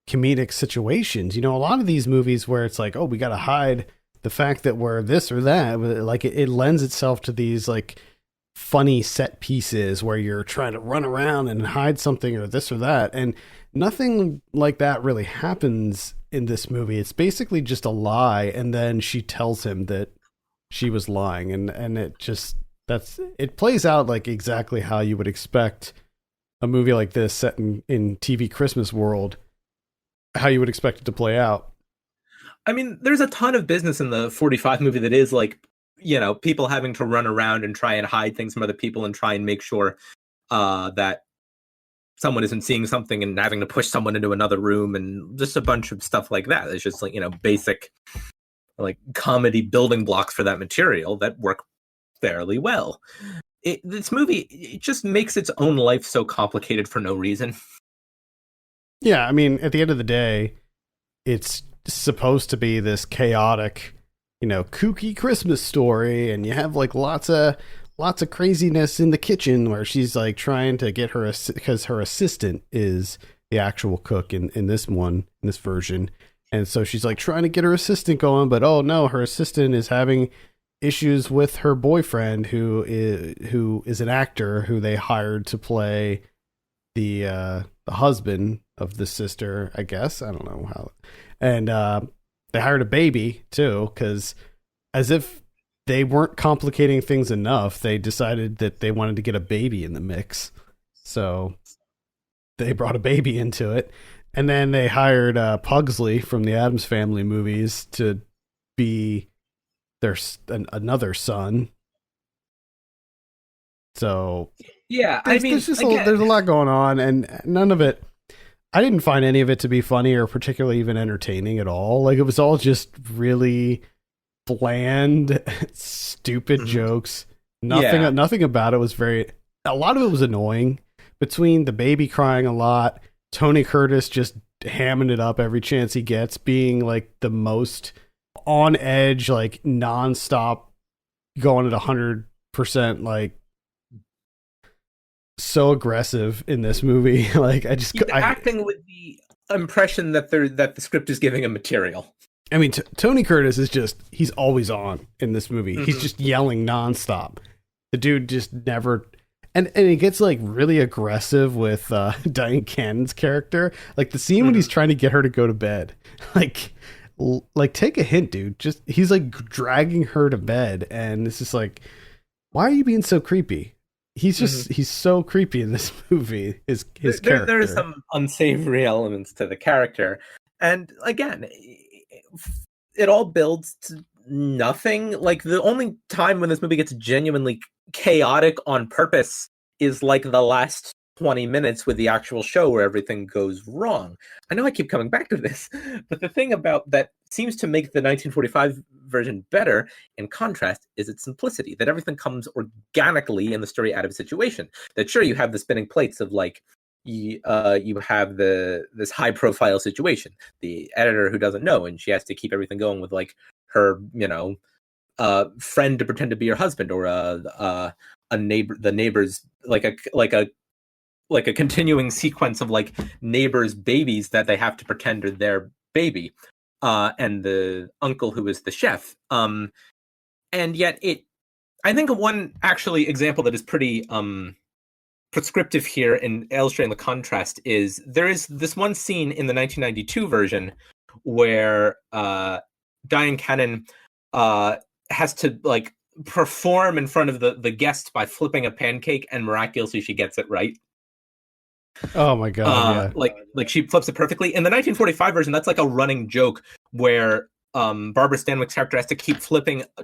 comedic situations. A lot of these movies where it's like, oh, we got to hide the fact that we're this or that, like it lends itself to these like funny set pieces where you're trying to run around and hide something or this or that, and nothing like that really happens in this movie. It's basically just a lie, and then she tells him that she was lying, and it plays out like exactly how you would expect a movie like this set in TV Christmas world, how you would expect it to play out. I mean, there's a ton of business in the 45 movie that is like people having to run around and try and hide things from other people and try and make sure that someone isn't seeing something and having to push someone into another room and just a bunch of stuff like that. It's just like, basic like comedy building blocks for that material that work fairly well. This movie, it just makes its own life so complicated for no reason. Yeah, I mean, at the end of the day, it's supposed to be this chaotic, kooky Christmas story, and you have like lots of craziness in the kitchen where she's like trying to get her, because her assistant is the actual cook in this version. And so she's like trying to get her assistant going, but oh no, her assistant is having issues with her boyfriend who is an actor who they hired to play the husband of the sister, I guess. I don't know how. And they hired a baby too, because as if they weren't complicating things enough, they decided that they wanted to get a baby in the mix. So they brought a baby into it. And then they hired Pugsley from the Addams Family movies to be their another son. So yeah, there's a lot going on, and none of it. I didn't find any of it to be funny or particularly even entertaining at all. Like, it was all just really bland, stupid jokes. Nothing about it was a lot of it was annoying. Between the baby crying a lot, Tony Curtis just hamming it up every chance he gets, being like the most on edge, like nonstop, going at 100%, like so aggressive in this movie. Like, acting with the impression that the script is giving him material. I mean, Tony Curtis is he's always on in this movie. Mm-hmm. He's just yelling nonstop. The dude just never, and it gets like really aggressive with Diane Cannon's character. Like the scene when he's trying to get her to go to bed, like take a hint, dude. He's like dragging her to bed, and it's just like, why are you being so creepy? He's just he's so creepy in this movie. His character. There are some unsavory elements to the character, and again, it all builds to nothing. Like, the only time when this movie gets genuinely chaotic on purpose is like the last 20 minutes with the actual show where everything goes wrong. I know I keep coming back to this, but the thing about that seems to make the 1945 version better, in contrast, is its simplicity, that everything comes organically in the story out of a situation. That sure, you have the spinning plates of like, you have this high profile situation, the editor who doesn't know, and she has to keep everything going with like her, friend to pretend to be her husband, or a neighbor, the neighbors, like a continuing sequence of like neighbors' babies that they have to pretend are their baby, and the uncle who is the chef. And yet I think one actually example that is pretty prescriptive here in illustrating the contrast is there is this one scene in the 1992 version where Diane Cannon has to like perform in front of the guests by flipping a pancake, and miraculously she gets it right. Oh my god! Yeah. Like she flips it perfectly. In the 1945 version, that's like a running joke where Barbara Stanwyck's character has to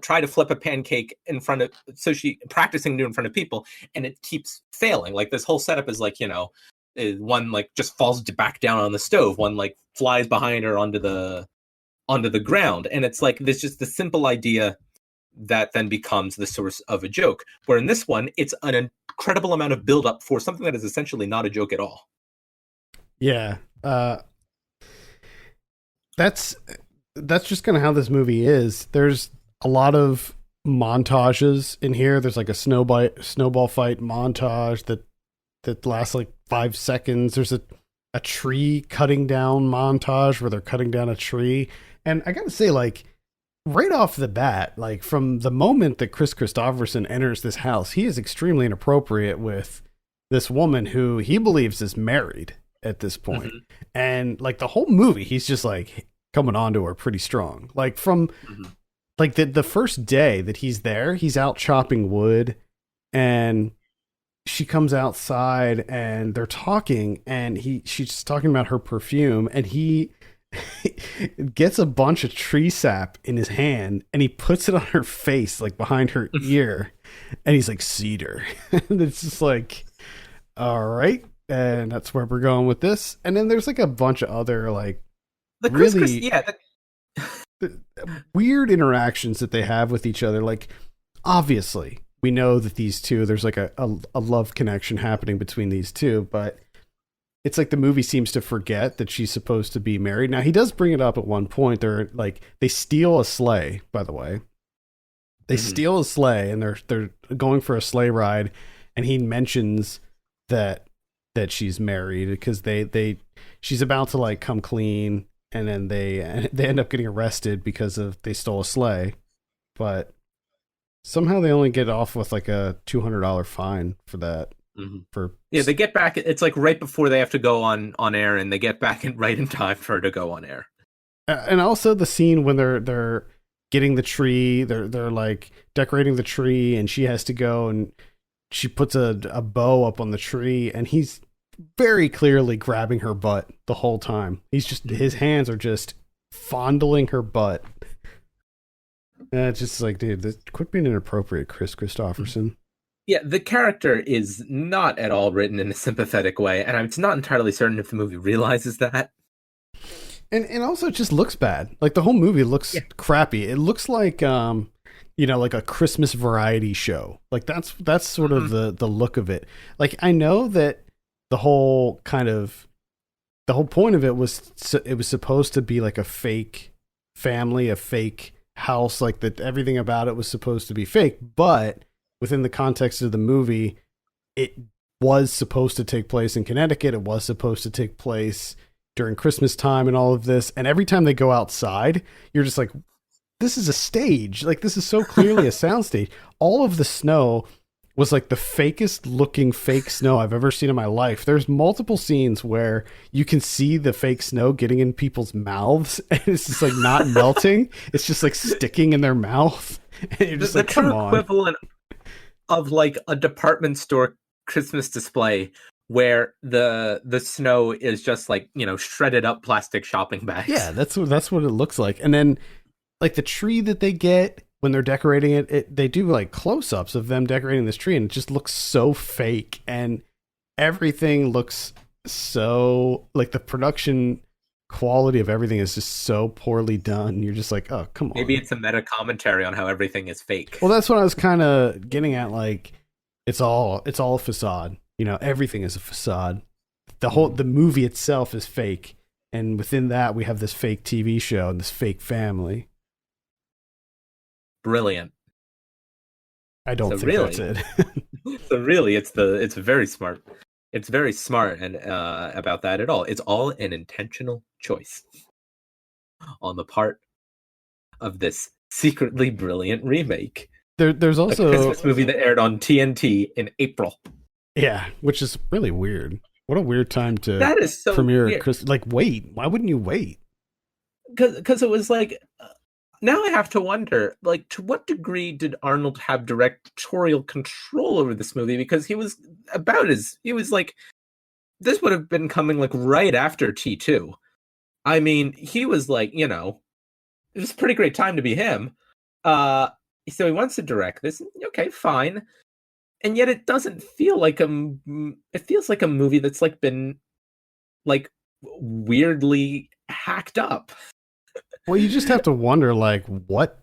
try to flip a pancake in front of, so she practicing to do in front of people, and it keeps failing. Like, this whole setup is like, one like just falls back down on the stove, one like flies behind her onto the ground, and it's like this just the simple idea that then becomes the source of a joke. Where in this one, it's an incredible amount of buildup for something that is essentially not a joke at all. Yeah, that's just kind of how this movie is. There's a lot of montages in here. There's like a snowball fight montage that lasts like 5 seconds. There's a tree cutting down montage where they're cutting down a tree. And I gotta say, like, right off the bat, like from the moment that Chris Christopherson enters this house, he is extremely inappropriate with this woman who he believes is married at this point. Mm-hmm. And like the whole movie, he's just like coming on to her pretty strong. Like from like the first day that he's there, he's out chopping wood, and she comes outside and they're talking, and she's talking about her perfume, and he gets a bunch of tree sap in his hand and he puts it on her face, like behind her ear, and he's like, cedar. And it's just like, all right, and that's where we're going with this. And then there's like a bunch of other like really weird interactions that they have with each other. Like, obviously we know that these two, there's like a love connection happening between these two, but it's like the movie seems to forget that she's supposed to be married. Now, he does bring it up at one point. They're like, they steal a sleigh, by the way. They steal a sleigh and they're going for a sleigh ride, and he mentions that she's married because she's about to like come clean, and then they end up getting arrested because they stole a sleigh. But somehow they only get off with like a $200 fine for that. They get back. It's like right before they have to go on air, and they get back right in time for her to go on air. And also the scene when they're getting the tree, they're like decorating the tree, and she has to go and she puts a bow up on the tree, and he's very clearly grabbing her butt the whole time. His hands are just fondling her butt. And it's just like, dude, quit being inappropriate, Chris Christopherson. Yeah, the character is not at all written in a sympathetic way, and I'm not entirely certain if the movie realizes that. And also it just looks bad. Like the whole movie looks crappy. It looks like like a Christmas variety show. Like that's sort of the look of it. Like I know that the whole point of it was supposed to be like a fake family, a fake house, like that everything about it was supposed to be fake, but within the context of the movie, it was supposed to take place in Connecticut. It was supposed to take place during Christmas time and all of this. And every time they go outside, you're just like, this is a stage. Like, this is so clearly a soundstage. All of the snow was like the fakest looking fake snow I've ever seen in my life. There's multiple scenes where you can see the fake snow getting in people's mouths, and it's just like not melting. It's just like sticking in their mouth. And you're just like, come on. Equivalent of like a department store Christmas display where the snow is just like, shredded up plastic shopping bags. Yeah, that's what it looks like. And then like the tree that they get when they're decorating it, they do like close-ups of them decorating this tree, and it just looks so fake, and everything looks so like the production quality of everything is just so poorly done. You're just like, oh, come on. Maybe it's a meta commentary on how everything is fake. Well, that's what I was kind of getting at. Like, it's all a facade. Everything is a facade. The movie itself is fake, and within that we have this fake TV show and this fake family. Brilliant. I don't think that's it. So really, it's very smart. It's very smart and about that at all. It's all an intentional choice on the part of this secretly brilliant remake. There's also a Christmas movie that aired on TNT in April. Yeah, which is really weird. What a weird time to that is so premiere. Like, wait, why wouldn't you wait? Because it was like, now I have to wonder, like, to what degree did Arnold have directorial control over this movie? Because he was like, this would have been coming like right after T2. I mean, he was like, it was a pretty great time to be him. So he wants to direct this. Okay, fine. And yet it doesn't feel like it feels like a movie that's like been like weirdly hacked up. Well, you just have to wonder, like, what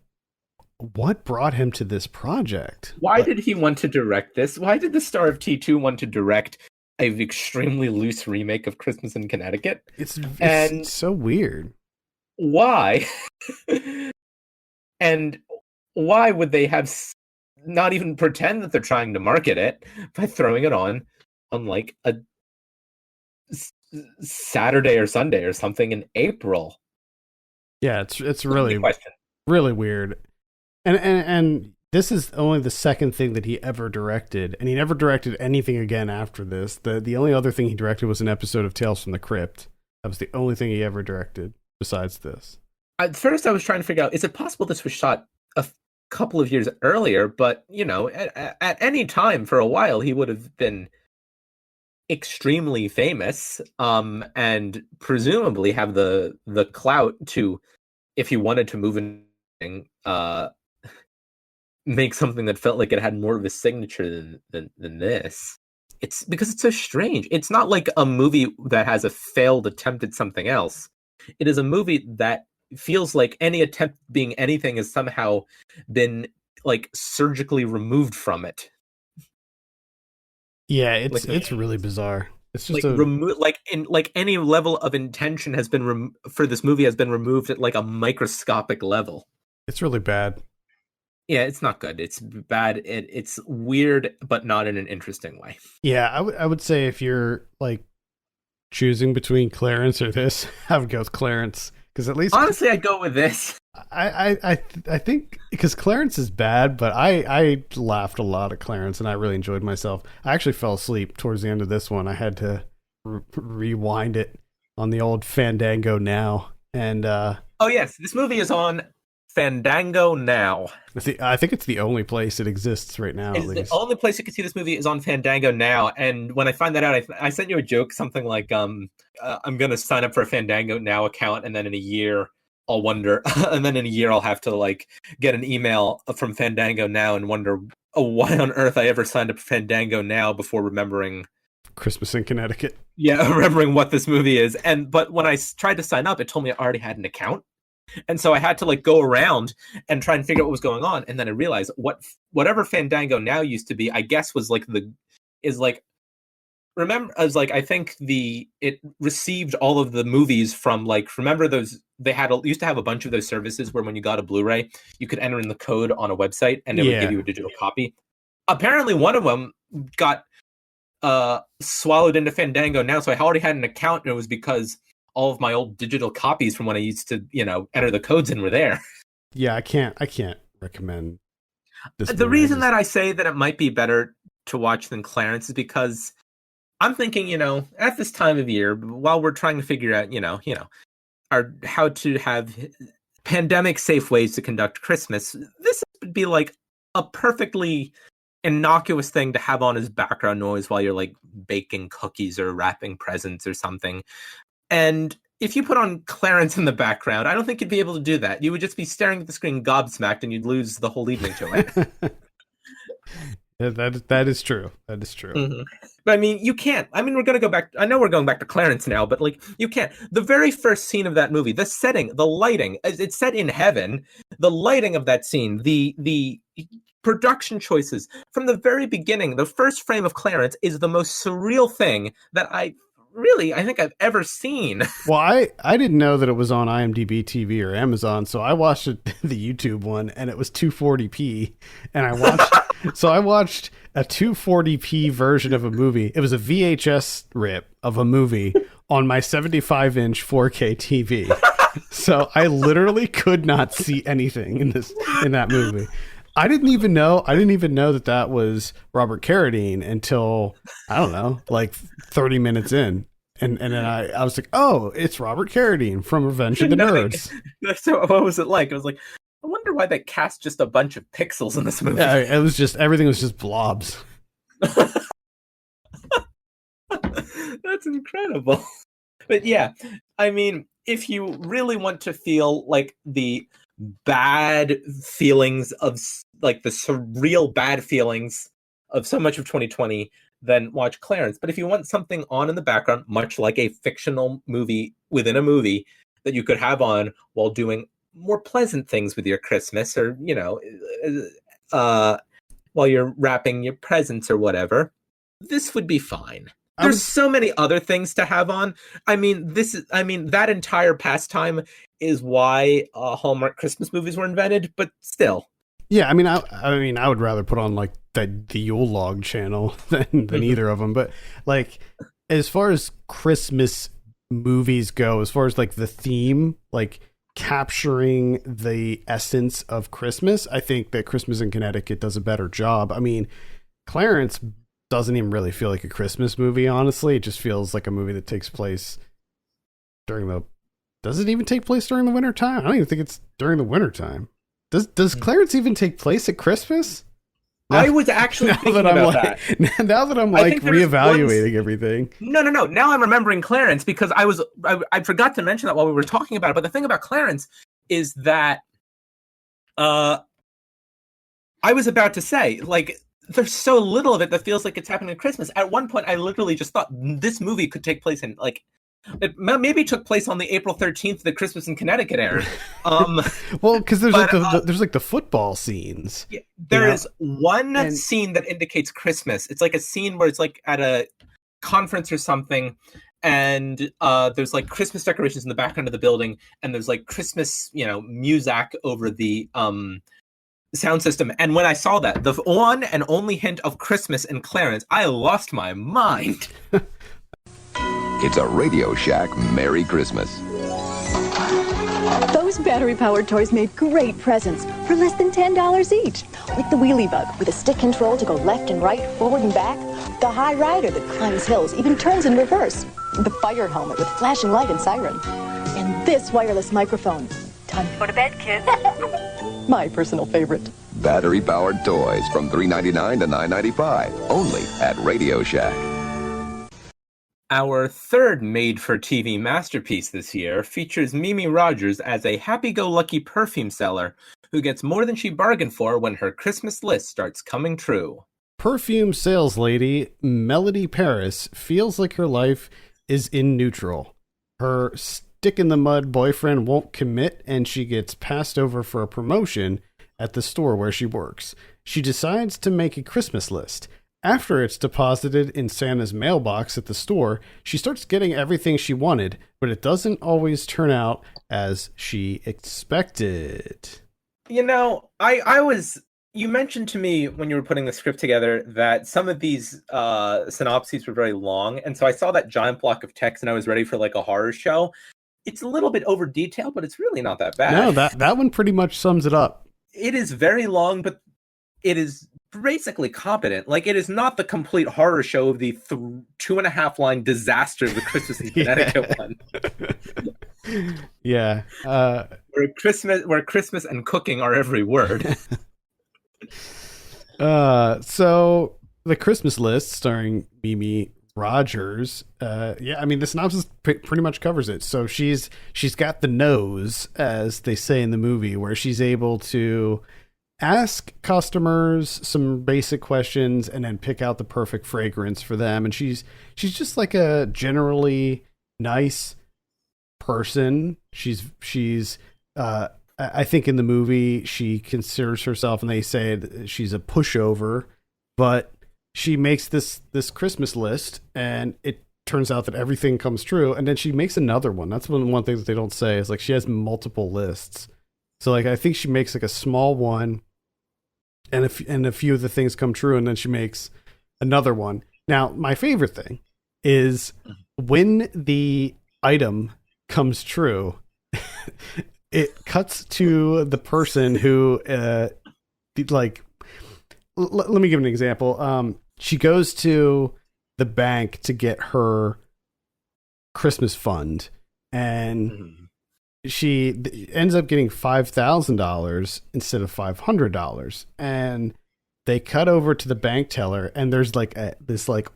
brought him to this project? Why did he want to direct this? Why did the star of T2 want to direct an extremely loose remake of Christmas in Connecticut? It's so weird. Why? And why would they have not even pretend that they're trying to market it by throwing it on like a Saturday or Sunday or something in April? Yeah, it's really really weird. And this is only the second thing that he ever directed, and he never directed anything again after this. The only other thing he directed was an episode of Tales from the Crypt. That was the only thing he ever directed besides this. At first I was trying to figure out, is it possible this was shot a couple of years earlier? But at any time for a while he would have been extremely famous, and presumably have the clout to, if you wanted to move in, make something that felt like it had more of a signature than this. It's because it's so strange. It's not like a movie that has a failed attempt at something else. It is a movie that feels like any attempt being anything has somehow been like surgically removed from it. Yeah, it's really bizarre. It's just like any level of intention has been for this movie has been removed at like a microscopic level. It's really bad. Yeah, it's not good. It's bad. It's weird, but not in an interesting way. Yeah, I would say if you're like choosing between Clarence or this, I would go with Clarence, because at least honestly, I'd go with this. I think because Clarence is bad, but I laughed a lot at Clarence and I really enjoyed myself. I actually fell asleep towards the end of this one. I had to rewind it on the old Fandango Now, and oh yes, this movie is on Fandango Now. I think it's the only place it exists right now. At least the only place you can see this movie is on Fandango Now. And when I find that out, I sent you a joke, something like, I'm going to sign up for a Fandango Now account, and then in a year I'll wonder, and then in a year I'll have to like get an email from Fandango Now and wonder why on earth I ever signed up for Fandango Now before remembering Christmas in Connecticut. Yeah, remembering what this movie is. But when I tried to sign up, it told me I already had an account. And so I had to like go around and try and figure out what was going on. And then I realized whatever Fandango Now used to be, I guess was like I think it received all of the movies from like, remember those, they used to have a bunch of those services where when you got a Blu-ray, you could enter in the code on a website and it would give you a digital copy. Apparently one of them got swallowed into Fandango Now. So I already had an account, and it was because all of my old digital copies from when I used to, enter the codes in were there. Yeah, I can't recommend this. The reason that I say that it might be better to watch than Clarence is because I'm thinking, at this time of year, while we're trying to figure out, how to have pandemic safe ways to conduct Christmas, this would be like a perfectly innocuous thing to have on as background noise while you're like baking cookies or wrapping presents or something. And if you put on Clarence in the background, I don't think you'd be able to do that. You would just be staring at the screen gobsmacked, and you'd lose the whole evening to it. Yeah, that is true. That is true. Mm-hmm. But I mean, you can't. I mean, we're going to go back. I know we're going back to Clarence now, but like, you can't. The very first scene of that movie, the setting, the lighting, it's set in heaven. The lighting of that scene, the production choices from the very beginning, the first frame of Clarence is the most surreal thing that I think I've ever seen. Well, I didn't know that it was on IMDb TV or Amazon, so I watched the YouTube one, and it was 240p, and I watched a 240p version of a movie. It was a VHS rip of a movie on my 75-inch 4K TV. So I literally could not see anything in that movie. I didn't even know that was Robert Carradine until, I don't know, like 30 minutes in. And then I was like, oh, it's Robert Carradine from Revenge of the Nerds. So what was it like? I was like, I wonder why they cast just a bunch of pixels in this movie. Yeah, it was just, everything was just blobs. That's incredible. But yeah, I mean, if you really want to feel like the bad feelings of like the surreal bad feelings of so much of 2020, then watch Clarence. But if you want something on in the background, much like a fictional movie within a movie that you could have on while doing more pleasant things with your Christmas, or while you're wrapping your presents or whatever, this would be fine. There's so many other things to have on. I mean, that entire pastime is why Hallmark Christmas movies were invented, but still. Yeah, I mean, I would rather put on like the Yule Log channel than either of them. But like, as far as Christmas movies go, as far as like the theme, like capturing the essence of Christmas, I think that Christmas in Connecticut does a better job. I mean, Clarence doesn't even really feel like a Christmas movie, honestly. It just feels like a movie that takes place does it even take place during the winter time? I don't even think it's during the winter time. Does Clarence even take place at Christmas? I was actually thinking about that. Now that I'm like reevaluating everything. No. Now I'm remembering Clarence because I forgot to mention that while we were talking about it. But the thing about Clarence is that I was about to say, like, there's so little of it that feels like it's happening at Christmas. At one point, I literally just thought this movie could take place in, like, it maybe took place on the April 13th, the Christmas in Connecticut aired. Well, because there's there's like the football scenes. Yeah, there is one scene that indicates Christmas. It's like a scene where it's like at a conference or something, and there's like Christmas decorations in the background of the building, and there's like Christmas, music over the sound system. And when I saw that, the one and only hint of Christmas in Clarence, I lost my mind. It's a Radio Shack Merry Christmas. Those battery-powered toys made great presents for less than $10 each. Like the wheelie bug with a stick control to go left and right, forward and back. The high rider that climbs hills, even turns in reverse. The fire helmet with flashing light and siren. And this wireless microphone. Time to go to bed, kids. My personal favorite. Battery-powered toys from $3.99 to $9.95. Only at Radio Shack. Our third made-for-TV masterpiece this year features Mimi Rogers as a happy-go-lucky perfume seller who gets more than she bargained for when her Christmas list starts coming true. Perfume sales lady Melody Paris feels like her life is in neutral. Her stick-in-the-mud boyfriend won't commit, and she gets passed over for a promotion at the store where she works. She decides to make a Christmas list. After it's deposited in Santa's mailbox at the store, she starts getting everything she wanted, but it doesn't always turn out as she expected. You mentioned to me when you were putting the script together that some of these synopses were very long, and so I saw that giant block of text and I was ready for like a horror show. It's a little bit over detailed, but it's really not that bad. No, that one pretty much sums it up. It is very long, but it is basically competent. Like, it is not the complete horror show of the 2.5 line disaster of the Christmas in Connecticut one. Yeah. Where Christmas and cooking are every word. So the Christmas list starring Mimi Rogers. The synopsis pretty much covers it. So she's got the nose, as they say in the movie, where she's able to ask customers some basic questions and then pick out the perfect fragrance for them. And she's just like a generally nice person. She's I think in the movie she considers herself, and they say she's a pushover, but she makes this Christmas list and it turns out that everything comes true. And then she makes another one. That's one thing that they don't say is like she has multiple lists. So like, I think she makes like a small one and a few of the things come true. And then she makes another one. Now, my favorite thing is when the item comes true, it cuts to the person who, let me give an example. She goes to the bank to get her Christmas fund, and she ends up getting $5,000 instead of $500. And they cut over to the bank teller, and there's like this like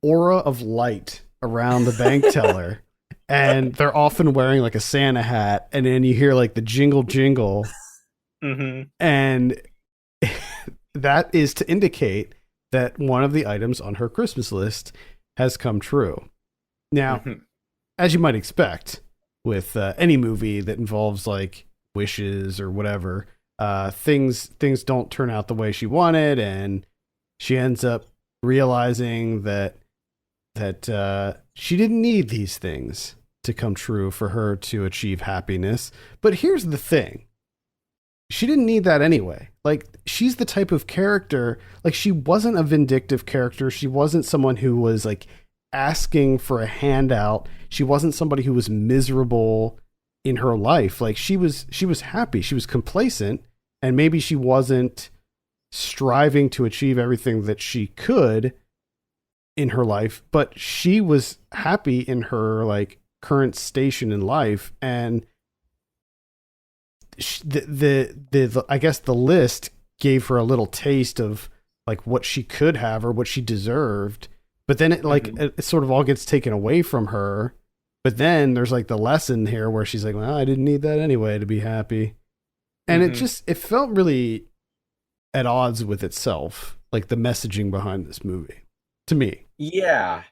aura of light around the bank teller. And they're often wearing like a Santa hat, and then you hear like the jingle jingle. And that is to indicate that one of the items on her Christmas list has come true. Now, as you might expect with any movie that involves like wishes or whatever, things don't turn out the way she wanted, and she ends up realizing that she didn't need these things to come true for her to achieve happiness. But here's the thing. She didn't need that anyway. Like, she's the type of character, like, she wasn't a vindictive character. She wasn't someone who was like asking for a handout. She wasn't somebody who was miserable in her life. Like, she was happy. She was complacent, and maybe she wasn't striving to achieve everything that she could in her life, but she was happy in her like current station in life. And the I guess the list gave her a little taste of like what she could have or what she deserved. But then it sort of all gets taken away from her. But then there's like the lesson here where she's like, well, I didn't need that anyway to be happy. And it felt really at odds with itself, like the messaging behind this movie, to me. Yeah.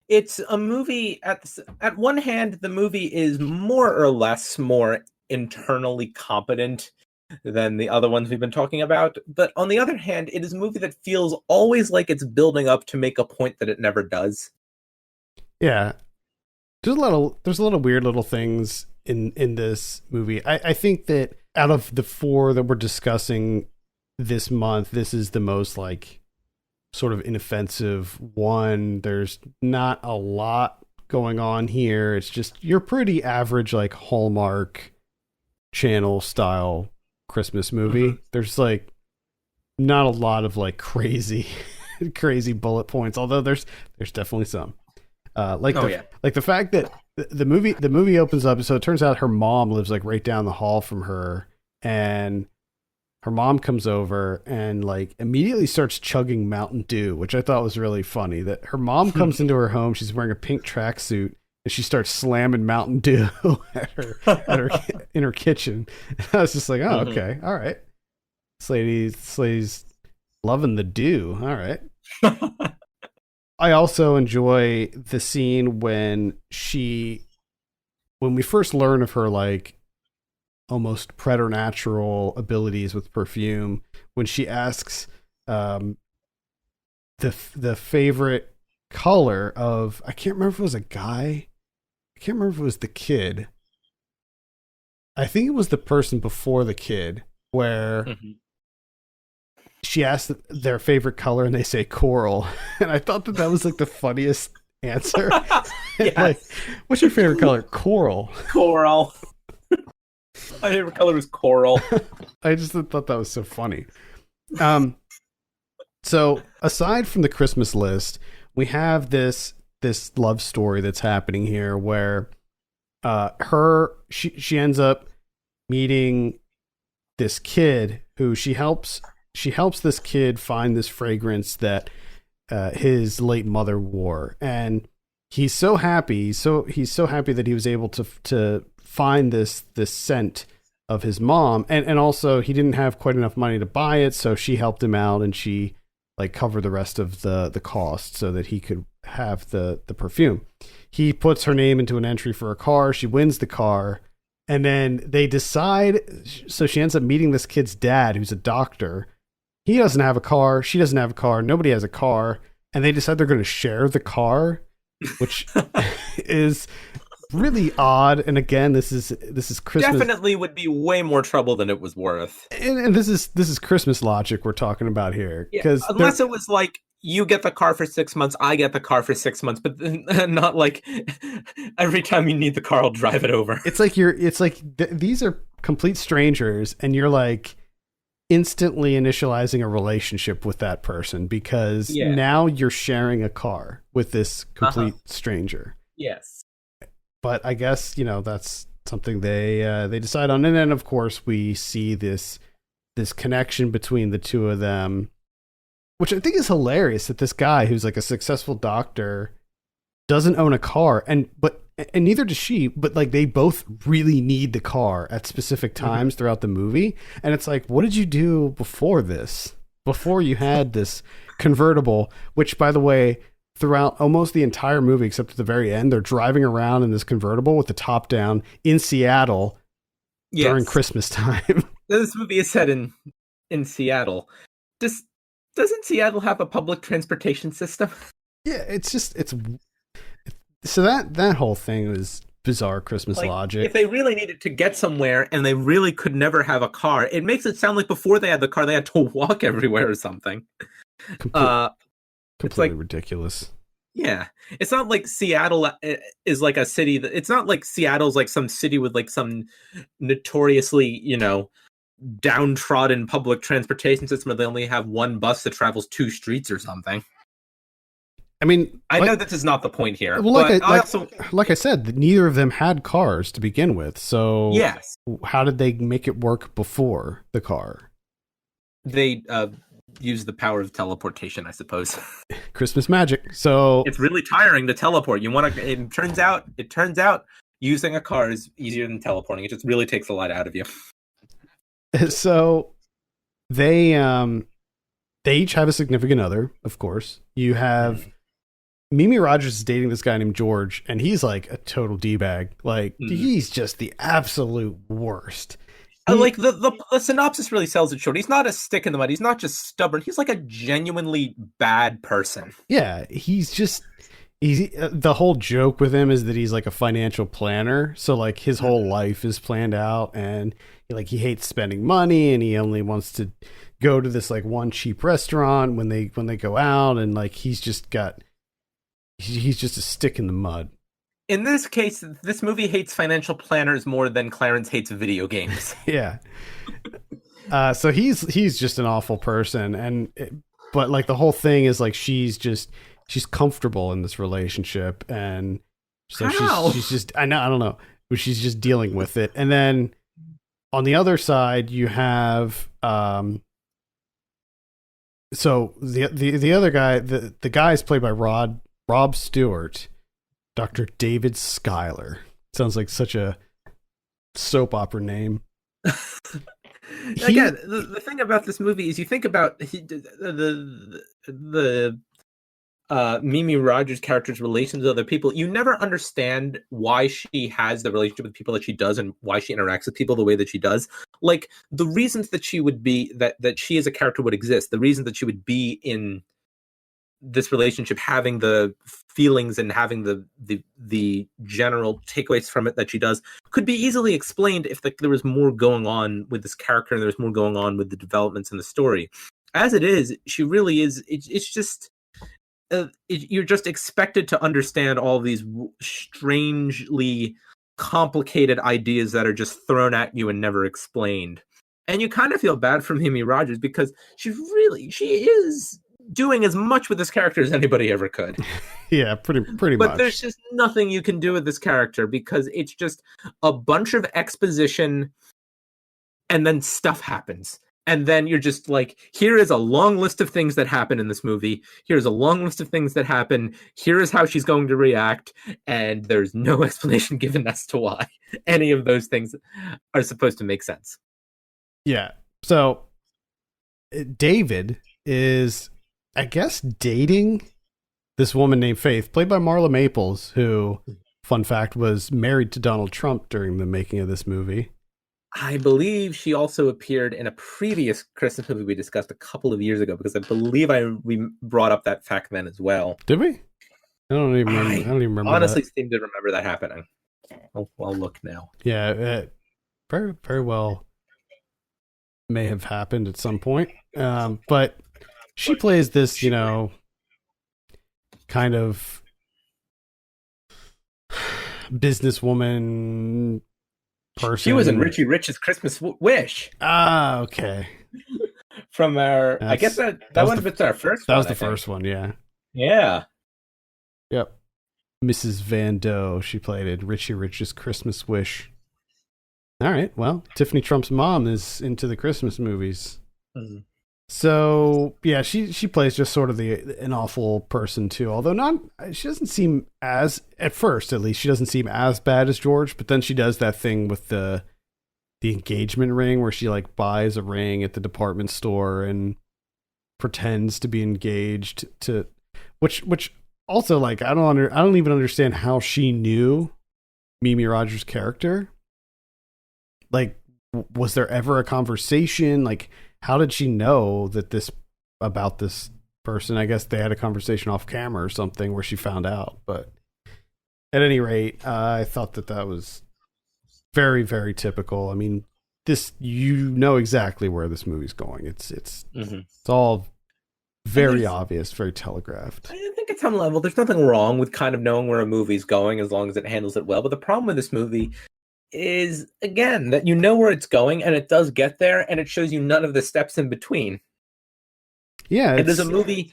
It's a movie, at one hand, the movie is more or less more internally competent than the other ones we've been talking about. But on the other hand, it is a movie that feels always like it's building up to make a point that it never does. Yeah. There's a lot of weird little things in this movie. I think that out of the 4 that we're discussing this month, this is the most like sort of inoffensive one. There's not a lot going on here. It's just your pretty average like Hallmark Channel style Christmas movie. There's like not a lot of like crazy bullet points, although there's definitely some. Like the fact that the movie opens up, so it turns out her mom lives like right down the hall from her, and her mom comes over and like immediately starts chugging Mountain Dew, which I thought was really funny. That her mom comes into her home, she's wearing a pink tracksuit, and she starts slamming Mountain Dew at her in her kitchen. And I was just like, oh, okay, all right. This lady's loving the dew. All right. I also enjoy the scene when we first learn of her like almost preternatural abilities with perfume, when she asks the favorite color of, I can't remember if it was a guy, I can't remember if it was the kid. I think it was the person before the kid, where she asked their favorite color and they say coral. And I thought that was like the funniest answer. Yes. Like, what's your favorite color? Coral. Coral. My favorite color was coral. I just thought that was so funny. So aside from the Christmas list, we have this love story that's happening here where she ends up meeting this kid who she helps this kid find this fragrance that his late mother wore, and he's so happy. He's so happy that he was able to find this scent of his mom, and also he didn't have quite enough money to buy it, so she helped him out and she like covered the rest of the cost so that he could have the perfume. He puts her name into an entry for a car. She wins the car, and then they decide. So she ends up meeting this kid's dad, who's a doctor. He doesn't have a car. She doesn't have a car. Nobody has a car. And they decide they're going to share the car, which is really odd. And again, this is Christmas. Definitely would be way more trouble than it was worth. And this is Christmas logic we're talking about here. Yeah, unless it was like, you get the car for 6 months, I get the car for 6 months, but not like every time you need the car, I'll drive it over. It's like these are complete strangers, and you're like instantly initializing a relationship with that person because now you're sharing a car with this complete stranger. Yes. But I guess, that's something they decide on. And then of course we see this connection between the two of them, which I think is hilarious, that this guy who's like a successful doctor doesn't own a car, and neither does she, but like they both really need the car at specific times throughout the movie. And it's like, what did you do before this? Before you had this convertible, which by the way, throughout almost the entire movie, except at the very end, they're driving around in this convertible with the top down in Seattle during Christmas time. This movie is set in Seattle. Doesn't Seattle have a public transportation system? Yeah, so that whole thing was bizarre Christmas logic. If they really needed to get somewhere and they really could never have a car, it makes it sound like before they had the car, they had to walk everywhere or something. Completely ridiculous. Yeah. It's not like Seattle is like a city it's not like Seattle's like some city with like some notoriously, downtrodden public transportation system where they only have one bus that travels 2 streets or something. I mean, I know this is not the point here. Well, like I said, neither of them had cars to begin with. So yes, how did they make it work before the car? They use the power of teleportation, I suppose. Christmas magic. So it's really tiring to teleport. You want to. It turns out using a car is easier than teleporting. It just really takes a lot out of you. So they each have a significant other, of course. You have Mimi Rogers is dating this guy named George, and he's like a total D-bag. Like he's just the absolute worst. Like the synopsis really sells it short. He's not a stick in the mud. He's not just stubborn. He's like a genuinely bad person. Yeah, the whole joke with him is that he's like a financial planner. So like his whole life is planned out, and he hates spending money, and he only wants to go to this like one cheap restaurant when they go out, and like he's just a stick in the mud. In this case, this movie hates financial planners more than Clarence hates video games. Yeah. So he's just an awful person, but like the whole thing is like she's comfortable in this relationship, and so she's just I don't know, but she's just dealing with it. And then on the other side, you have so the other guy, the guy is played by Rob Stewart. Dr. David Schuyler. Sounds like such a soap opera name. Again, the thing about this movie is you think about the Mimi Rogers character's relations with other people. You never understand why she has the relationship with people that she does and why she interacts with people the way that she does. Like the reasons that she would be that she as a character would exist, the reason that she would be in this relationship, having the feelings and having the general takeaways from it that she does, could be easily explained if there was more going on with this character and there was more going on with the developments in the story. As it is, she really is. It's just you're just expected to understand all these strangely complicated ideas that are just thrown at you and never explained. And you kind of feel bad for Mimi Rogers because she is doing as much with this character as anybody ever could. Yeah, pretty much. But there's just nothing you can do with this character because it's just a bunch of exposition and then stuff happens. And then you're just like, here is a long list of things that happen in this movie. Here's a long list of things that happen. Here is how she's going to react. And there's no explanation given as to why any of those things are supposed to make sense. Yeah. So David is, I guess, dating this woman named Faith, played by Marla Maples, who, fun fact, was married to Donald Trump during the making of this movie. I believe she also appeared in a previous Christmas movie we discussed a couple of years ago, because I believe we brought up that fact then as well. Did we? I don't even remember. Honestly, seem to remember that happening. I'll look now. Yeah, very, very well may have happened at some point. But she plays this, kind of businesswoman person. She was in Richie Rich's Christmas Wish. Ah, okay. From our, I guess that one was our first. That was the first one, yeah. Yeah. Yep. Mrs. Van Doe. She played in Richie Rich's Christmas Wish. All right. Well, Tiffany Trump's mom is into the Christmas movies. Mm-hmm. So yeah, she plays just sort of an awful person too. Although she doesn't seem as, at first at least, she doesn't seem as bad as George. But then she does that thing with the engagement ring where she like buys a ring at the department store and pretends to be engaged to, which also like I don't even understand how she knew Mimi Rogers' character. Like, was there ever a conversation? Like, how did she know about this person? I guess they had a conversation off camera or something where she found out. But at any rate, I thought that was very, very typical. I mean, exactly where this movie's going. It's all very obvious, very telegraphed. I think at some level, there's nothing wrong with kind of knowing where a movie's going as long as it handles it well. But the problem with this movie is, again, that you know where it's going and it does get there, and it shows you none of the steps in between. Yeah, it is a movie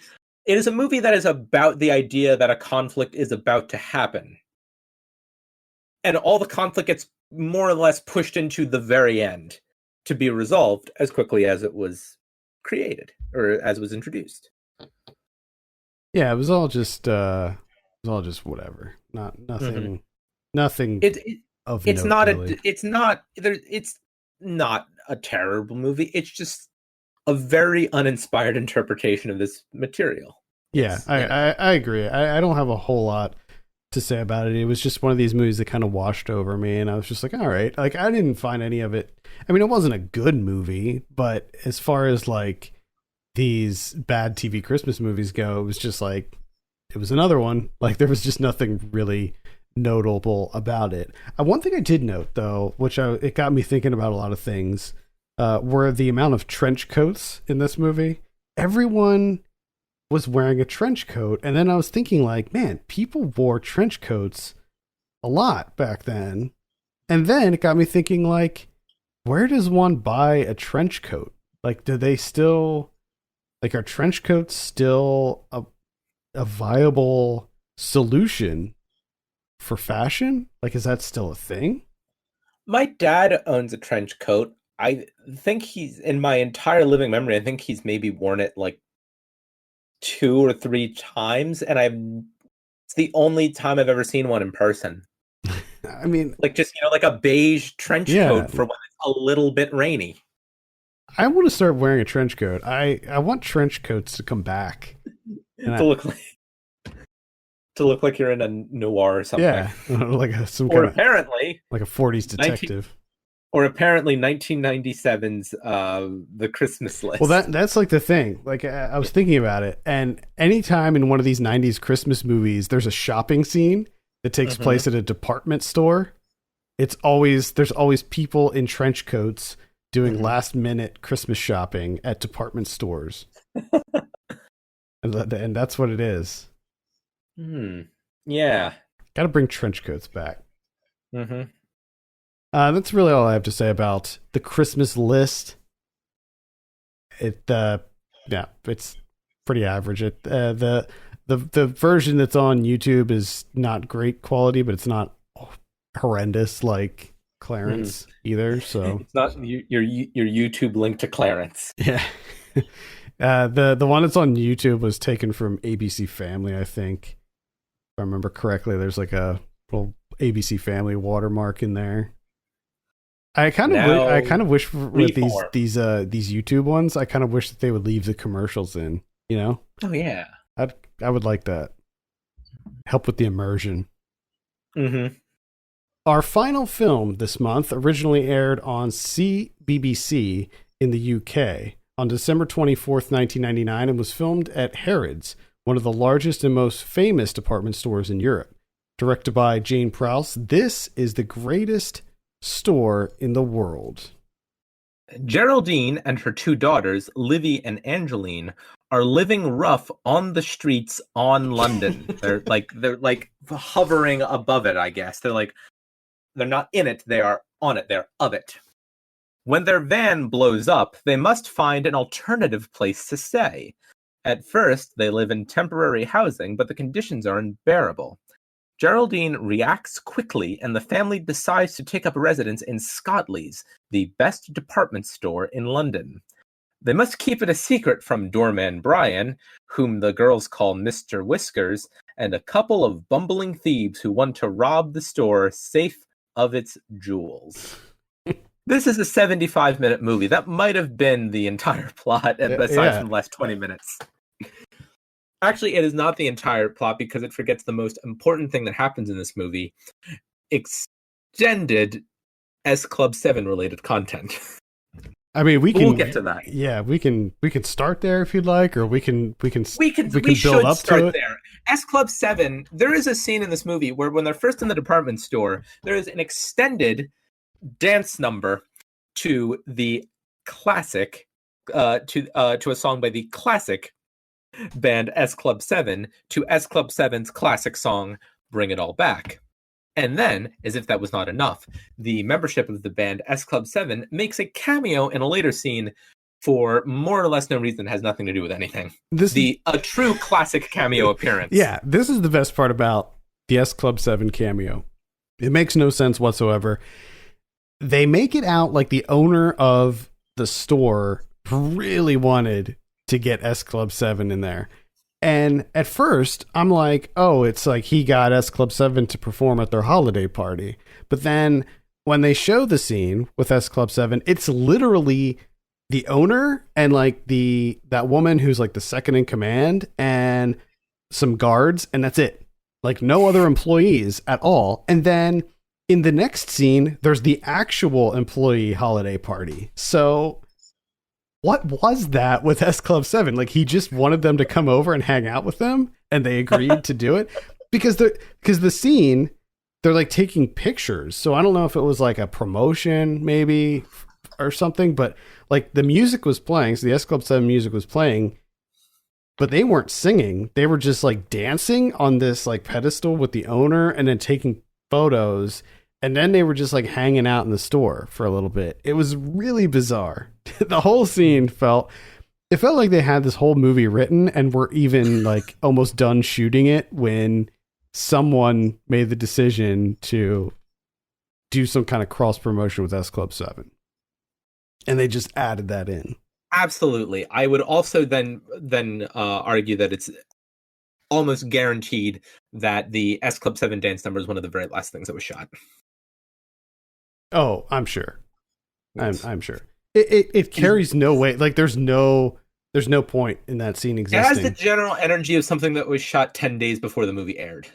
that is about the idea that a conflict is about to happen, and all the conflict gets more or less pushed into the very end to be resolved as quickly as it was created or as was introduced. Yeah, it was all just whatever. Nothing of It's note, not really. it's not a terrible movie. It's just a very uninspired interpretation of this material. Yeah, I agree. I don't have a whole lot to say about it. It was just one of these movies that kind of washed over me, and I was just like, all right. Like, I didn't find any of it. I mean, it wasn't a good movie, but as far as like these bad TV Christmas movies go, it was just like, it was another one. Like, there was just nothing really notable about it. One thing I did note, though, it got me thinking about a lot of things, were the amount of trench coats in this movie. Everyone was wearing a trench coat, and then I was thinking, like, man, people wore trench coats a lot back then. And then it got me thinking, like, where does one buy a trench coat? Like, do they still, like, are trench coats still a viable solution for fashion? Like, is that still a thing? My dad owns a trench coat. I think he's, in my entire living memory, I think he's maybe worn it like 2 or 3 times, and it's the only time I've ever seen one in person. I mean, like, just, like a beige trench coat for when it's a little bit rainy. I want to start wearing a trench coat. I want trench coats to come back. to look like you're in a noir or something. Yeah, like apparently like a 40s detective. Or apparently 1997's The Christmas List. Well, that's like the thing. Like, I was thinking about it, and anytime in one of these 90s Christmas movies there's a shopping scene that takes place at a department store, there's always people in trench coats doing last minute Christmas shopping at department stores. and that's what it is. Yeah. Got to bring trench coats back. Mm-hmm. That's really all I have to say about The Christmas List. It's pretty average. The version that's on YouTube is not great quality, but it's not horrendous like Clarence either. So it's not your YouTube link to Clarence. Yeah. The one that's on YouTube was taken from ABC Family, I think. If I remember correctly, there's like a little ABC Family watermark in there. I kind of wish with these YouTube ones, I kind of wish that they would leave the commercials in, Oh yeah. I would like that. Help with the immersion. Mm-hmm. Our final film this month originally aired on CBBC in the UK on December 24th, 1999, and was filmed at Harrods, one of the largest and most famous department stores in Europe. Directed by Jane Prowse, this is the greatest store in the world. Geraldine and her 2 daughters, Livy and Angeline, are living rough on the streets on London. they're like hovering above it, I guess. They're not in it, they are on it, they're of it. When their van blows up, they must find an alternative place to stay. At first, they live in temporary housing, but the conditions are unbearable. Geraldine reacts quickly, and the family decides to take up residence in Scotley's, the best department store in London. They must keep it a secret from doorman Brian, whom the girls call Mr. Whiskers, and a couple of bumbling thieves who want to rob the store safe of its jewels. This is a 75-minute movie. That might have been the entire plot, aside from the last 20 minutes. Actually, it is not the entire plot because it forgets the most important thing that happens in this movie. Extended S Club 7 related content. I mean, we'll get to that. Yeah, we can start there if you'd like, or we can build up to it. There. S Club 7, there is a scene in this movie where when they're first in the department store, there is an extended dance number to the classic to a song by the classic band S Club 7 to S Club 7's classic song Bring It All Back. And then, as if that was not enough, the membership of the band S Club 7 makes a cameo in a later scene for more or less no reason, has nothing to do with anything. A true classic cameo appearance. Yeah, this is the best part about the S Club 7 cameo. It makes no sense whatsoever. They make it out like the owner of the store really wanted to get S Club 7 in there. And at first, I'm like, oh, it's like he got S Club 7 to perform at their holiday party. But then when they show the scene with S Club 7, it's literally the owner and like that woman who's like the second in command and some guards, and that's it. Like no other employees at all. And then in the next scene, there's the actual employee holiday party. So what was that with S Club 7? Like he just wanted them to come over and hang out with them, and they agreed to do it because the scene, they're like taking pictures. So I don't know if it was like a promotion maybe or something, but like the music was playing. So the S Club 7 music was playing, but they weren't singing. They were just like dancing on this like pedestal with the owner and then taking photos. And then they were just like hanging out in the store for a little bit. It was really bizarre. The whole scene felt like they had this whole movie written and were even like almost done shooting it when someone made the decision to do some kind of cross promotion with S Club 7. And they just added that in. Absolutely. I would also then argue that it's almost guaranteed that the S Club 7 dance number is one of the very last things that was shot. Oh, I'm sure. I'm sure. It carries no weight. Like there's no point in that scene existing. It has the general energy of something that was shot 10 days before the movie aired.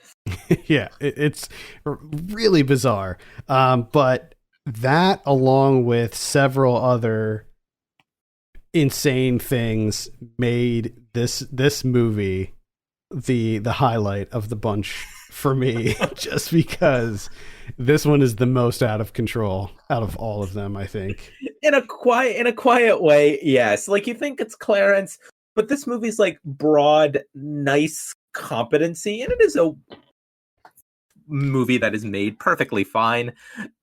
Yeah, it's really bizarre. But that, along with several other insane things, made this movie the highlight of the bunch for me, just because this one is the most out of control out of all of them, I think. In a quiet way, yes. Like you think it's Clarence, but this movie's like broad, nice competency, and it is a movie that is made perfectly fine.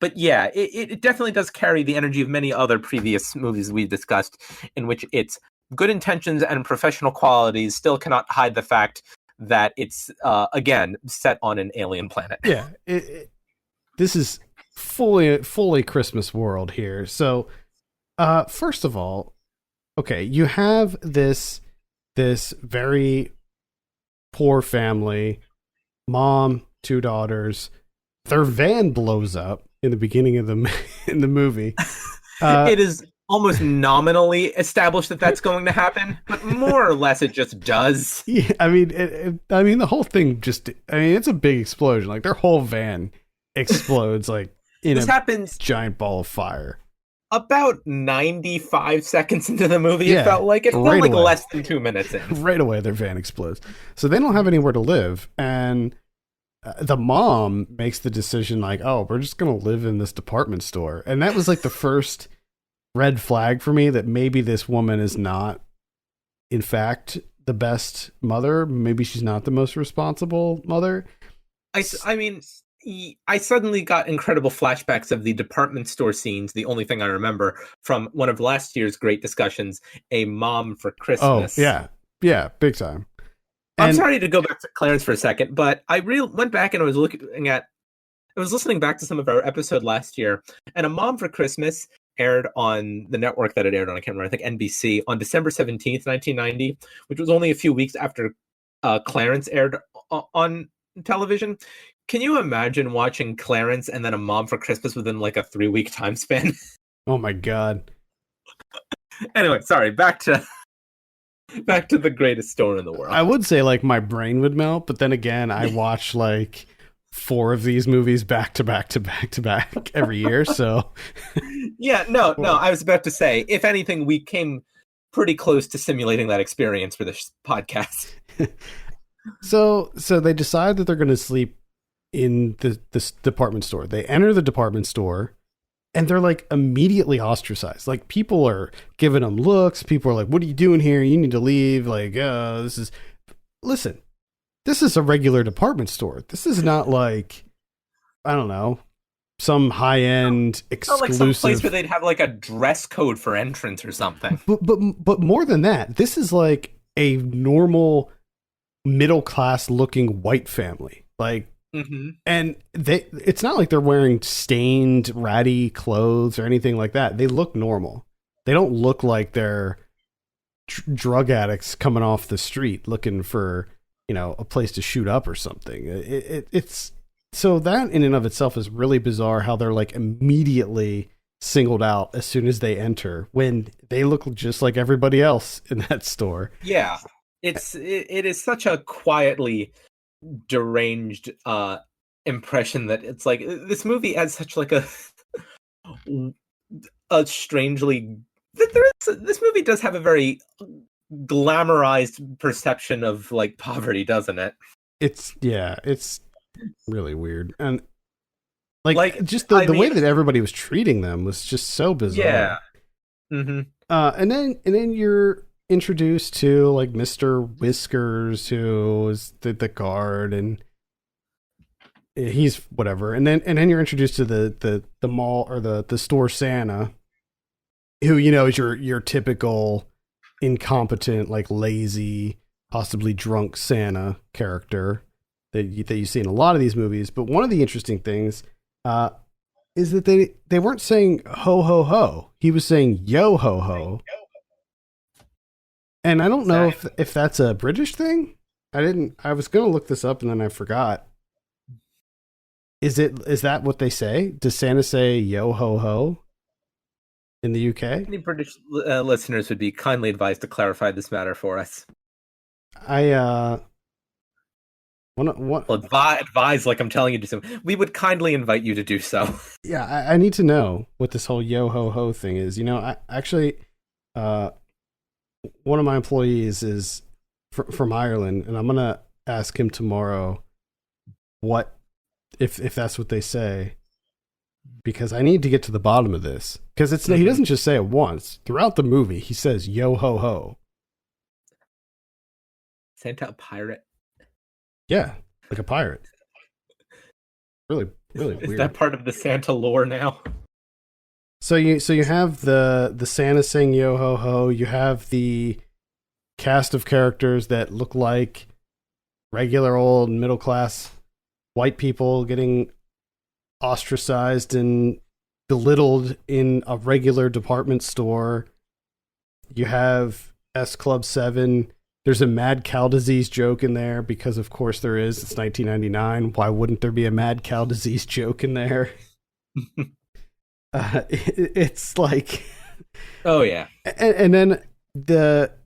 But yeah, it definitely does carry the energy of many other previous movies we've discussed, in which its good intentions and professional qualities still cannot hide the fact that it's again set on an alien planet. Yeah, this is fully Christmas world here. So first of all, okay, you have this very poor family, mom, 2 daughters. Their van blows up in the beginning of in the movie. It is almost nominally established that that's going to happen, but more or less it just does. Yeah, I mean, the whole thing it's a big explosion. Like their whole van explodes like in happens giant ball of fire. About 95 seconds into the movie, it felt like less than 2 minutes in. Right away, their van explodes. So they don't have anywhere to live, and the mom makes the decision like, oh, we're just going to live in this department store. And that was like the first red flag for me that maybe this woman is not, in fact, the best mother. Maybe she's not the most responsible mother. I mean, I suddenly got incredible flashbacks of the department store scenes. The only thing I remember from one of last year's great discussions, A Mom for Christmas. Oh, yeah. Yeah, big time. I'm sorry to go back to Clarence for a second, but I went back and I was listening back to some of our episode last year, and A Mom for Christmas aired on the network that it aired on, I can't remember, I think NBC, on December 17th, 1990, which was only a few weeks after Clarence aired on television. Can you imagine watching Clarence and then A Mom for Christmas within like a 3-week time span? Oh my God. Anyway, sorry, back to the greatest store in the world. I would say like my brain would melt, but then again, I watch like 4 of these movies back to back to back to back every year. So yeah, no, I was about to say, if anything, we came pretty close to simulating that experience for this podcast. So they decide that they're going to sleep in this department store. They enter the department store, and they're like immediately ostracized. Like people are giving them looks. People are like, "What are you doing here? You need to leave." Like, listen, this is a regular department store. This is not like, I don't know, some high-end exclusive. Not like some place where they'd have like a dress code for entrance or something. But more than that, this is like a normal middle-class looking white family. Like, and it's not like they're wearing stained, ratty clothes or anything like that. They look normal. They don't look like they're drug addicts coming off the street looking for, a place to shoot up or something. It's so that in and of itself is really bizarre how they're like immediately singled out as soon as they enter when they look just like everybody else in that store. Yeah. It is such a quietly deranged impression that it's like this movie has such like a strangely this movie does have a very glamorized perception of like poverty, doesn't it? It's really weird. And like just the way that everybody was treating them was just so bizarre. Yeah. Mm-hmm. And then you're introduced to like Mr. Whiskers, who is the guard, and he's whatever. And then you're introduced to the mall or the store Santa, who is your typical incompetent, like lazy, possibly drunk Santa character that you see in a lot of these movies. But one of the interesting things is that they weren't saying ho ho ho. He was saying yo ho ho. And I don't know if that's a British thing. I was going to look this up and then I forgot. Is that what they say? Does Santa say yo ho ho in the UK? Any British listeners would be kindly advised to clarify this matter for us. Advise like I'm telling you to do so. We would kindly invite you to do so. Yeah, I need to know what this whole yo ho ho thing is. I actually, one of my employees is from Ireland, and I'm gonna ask him tomorrow what if that's what they say, because I need to get to the bottom of this. Because he doesn't just say it once throughout the movie. He says yo ho ho. Santa a pirate? Yeah, like a pirate. Really, really weird. Is that part of the Santa lore now? So you have the Santa saying yo ho ho. You have the cast of characters that look like regular old middle class white people getting ostracized and belittled in a regular department store. You have S Club 7. There's a mad cow disease joke in there because, of course, there is. It's 1999. Why wouldn't there be a mad cow disease joke in there? It's like, oh yeah. And then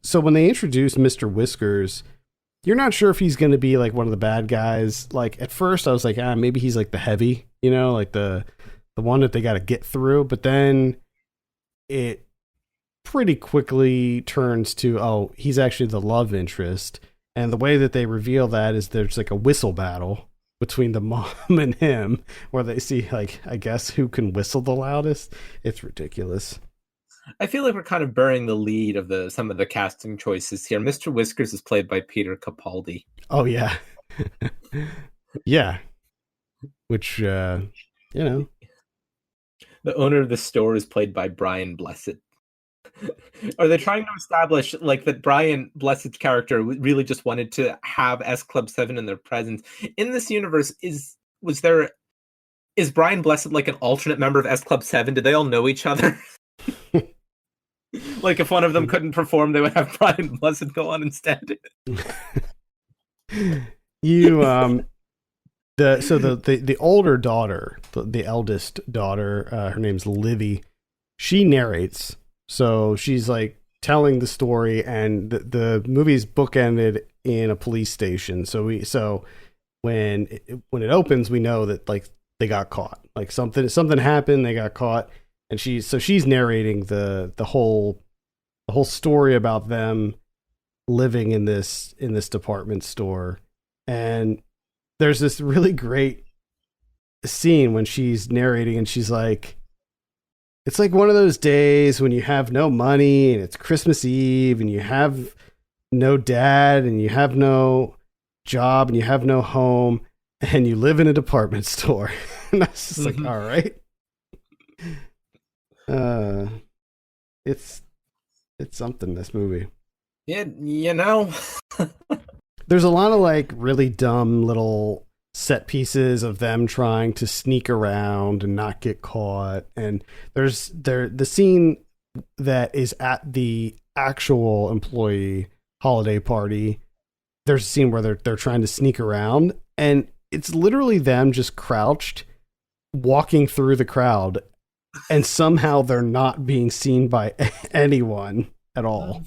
so when they introduced Mr. Whiskers, you're not sure if he's going to be like one of the bad guys. Like at first, I was like, maybe he's like the heavy, like the one that they got to get through. But then it pretty quickly turns to, he's actually the love interest. And the way that they reveal that is there's like a whistle battle between the mom and him, where they see, like, I guess who can whistle the loudest. It's ridiculous. I feel like we're kind of burying the lead of some of the casting choices here. Mr. Whiskers is played by Peter Capaldi. Oh yeah. Yeah. Which, The owner of the store is played by Brian Blessed. Are they trying to establish like that Brian Blessed's character really just wanted to have S Club 7 in their presence? In this universe, is Brian Blessed like an alternate member of S Club 7? Did they all know each other? Like if one of them couldn't perform, they would have Brian Blessed go on instead. The older daughter, the eldest daughter, her name's Livy. She narrates. So she's like telling the story, and the movie's bookended in a police station. So when it opens, we know that like they got caught, like something happened, they got caught, and she's narrating the whole story about them living in this department store. And there's this really great scene when she's narrating, and she's like, it's like one of those days when you have no money and it's Christmas Eve and you have no dad and you have no job and you have no home and you live in a department store. And I was just like, all right. It's something, this movie. Yeah, There's a lot of like really dumb little set pieces of them trying to sneak around and not get caught. And there's the scene that is at the actual employee holiday party. There's a scene where they're trying to sneak around, and it's literally them just crouched, walking through the crowd, and somehow they're not being seen by anyone at all.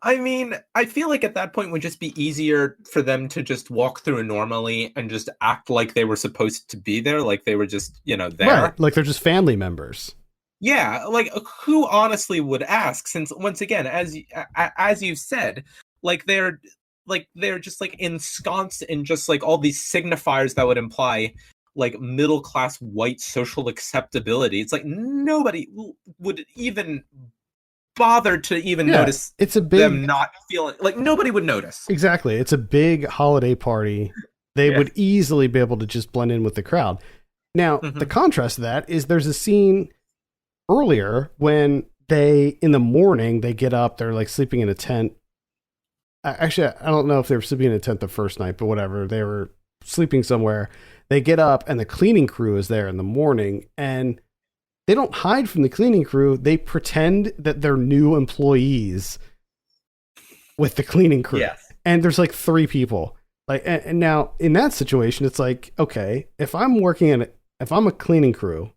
I mean, I feel like at that point would just be easier for them to just walk through normally and just act like they were supposed to be there, like they were just, there. Right, like they're just family members. Yeah, like who honestly would ask? Since once again, as you've said, like they're just like ensconced in just like all these signifiers that would imply like middle class white social acceptability. It's like nobody would even bother to even notice. It's a big, them not feeling like nobody would notice. Exactly, it's a big holiday party. They would easily be able to just blend in with the crowd. Now, the contrast to that is there's a scene earlier when in the morning, they get up, they're like sleeping in a tent. Actually, I don't know if they were sleeping in a tent the first night, but whatever. They were sleeping somewhere. They get up and the cleaning crew is there in the morning, and they don't hide from the cleaning crew. They pretend that they're new employees with the cleaning crew. Yes. And there's like 3 people. Like, and now in that situation, it's like, okay, if I'm a cleaning crew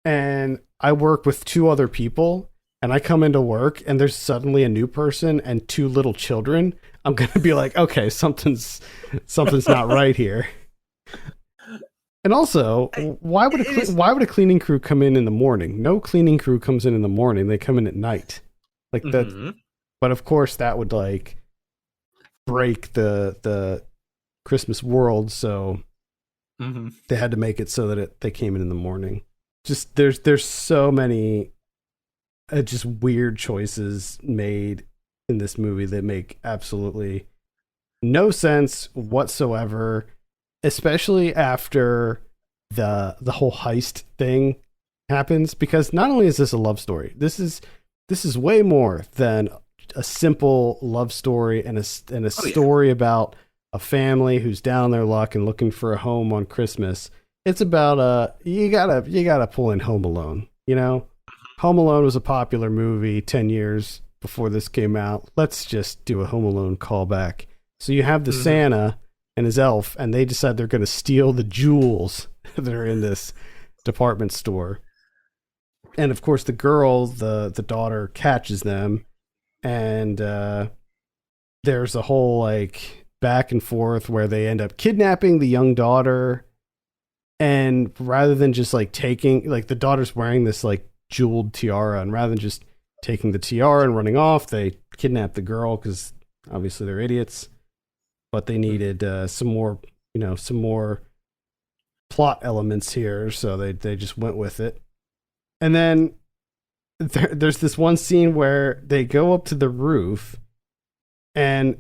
and I work with 2 other people and I come into work and there's suddenly a new person and 2 little children, I'm going to be like, okay, something's not right here. And also, why would a cleaning crew come in the morning? No cleaning crew comes in the morning. They come in at night. Like that. But of course that would like break the Christmas world, so they had to make it so that they came in the morning. Just there's so many just weird choices made in this movie that make absolutely no sense whatsoever, especially after the whole heist thing happens, because not only is this a love story, this is way more than a simple love story and a story about a family who's down on their luck and looking for a home on Christmas. It's about you gotta pull in Home Alone. Home Alone was a popular movie 10 years before this came out. Let's just do a Home Alone callback. So you have the Santa and his elf, and they decide they're going to steal the jewels that are in this department store. And of course, the girl, the daughter, catches them, and there's a whole like back and forth where they end up kidnapping the young daughter. And rather than just like taking, like the daughter's wearing this like jeweled tiara, and rather than just taking the tiara and running off, they kidnap the girl because obviously they're idiots. But they needed some more plot elements here, so they just went with it. And then there's this one scene where they go up to the roof, and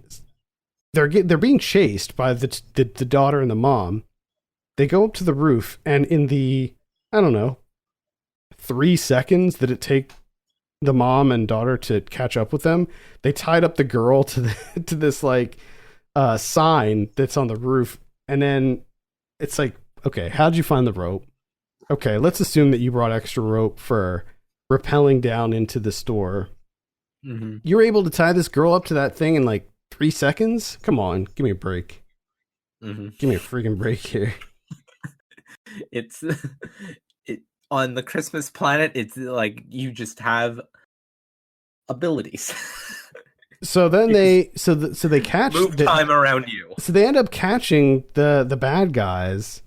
they're being chased by the daughter and the mom. They go up to the roof, and in the 3 seconds that it take the mom and daughter to catch up with them, they tied up the girl to this like sign that's on the roof. And then it's like, okay, how'd you find the rope? Okay, let's assume that you brought extra rope for rappelling down into the store. You're able to tie this girl up to that thing in like 3 seconds? Come on, give me a break. Give me a freaking break here. It's on the Christmas planet. It's like you just have abilities. So then they catch move time around you. So they end up catching the bad guys,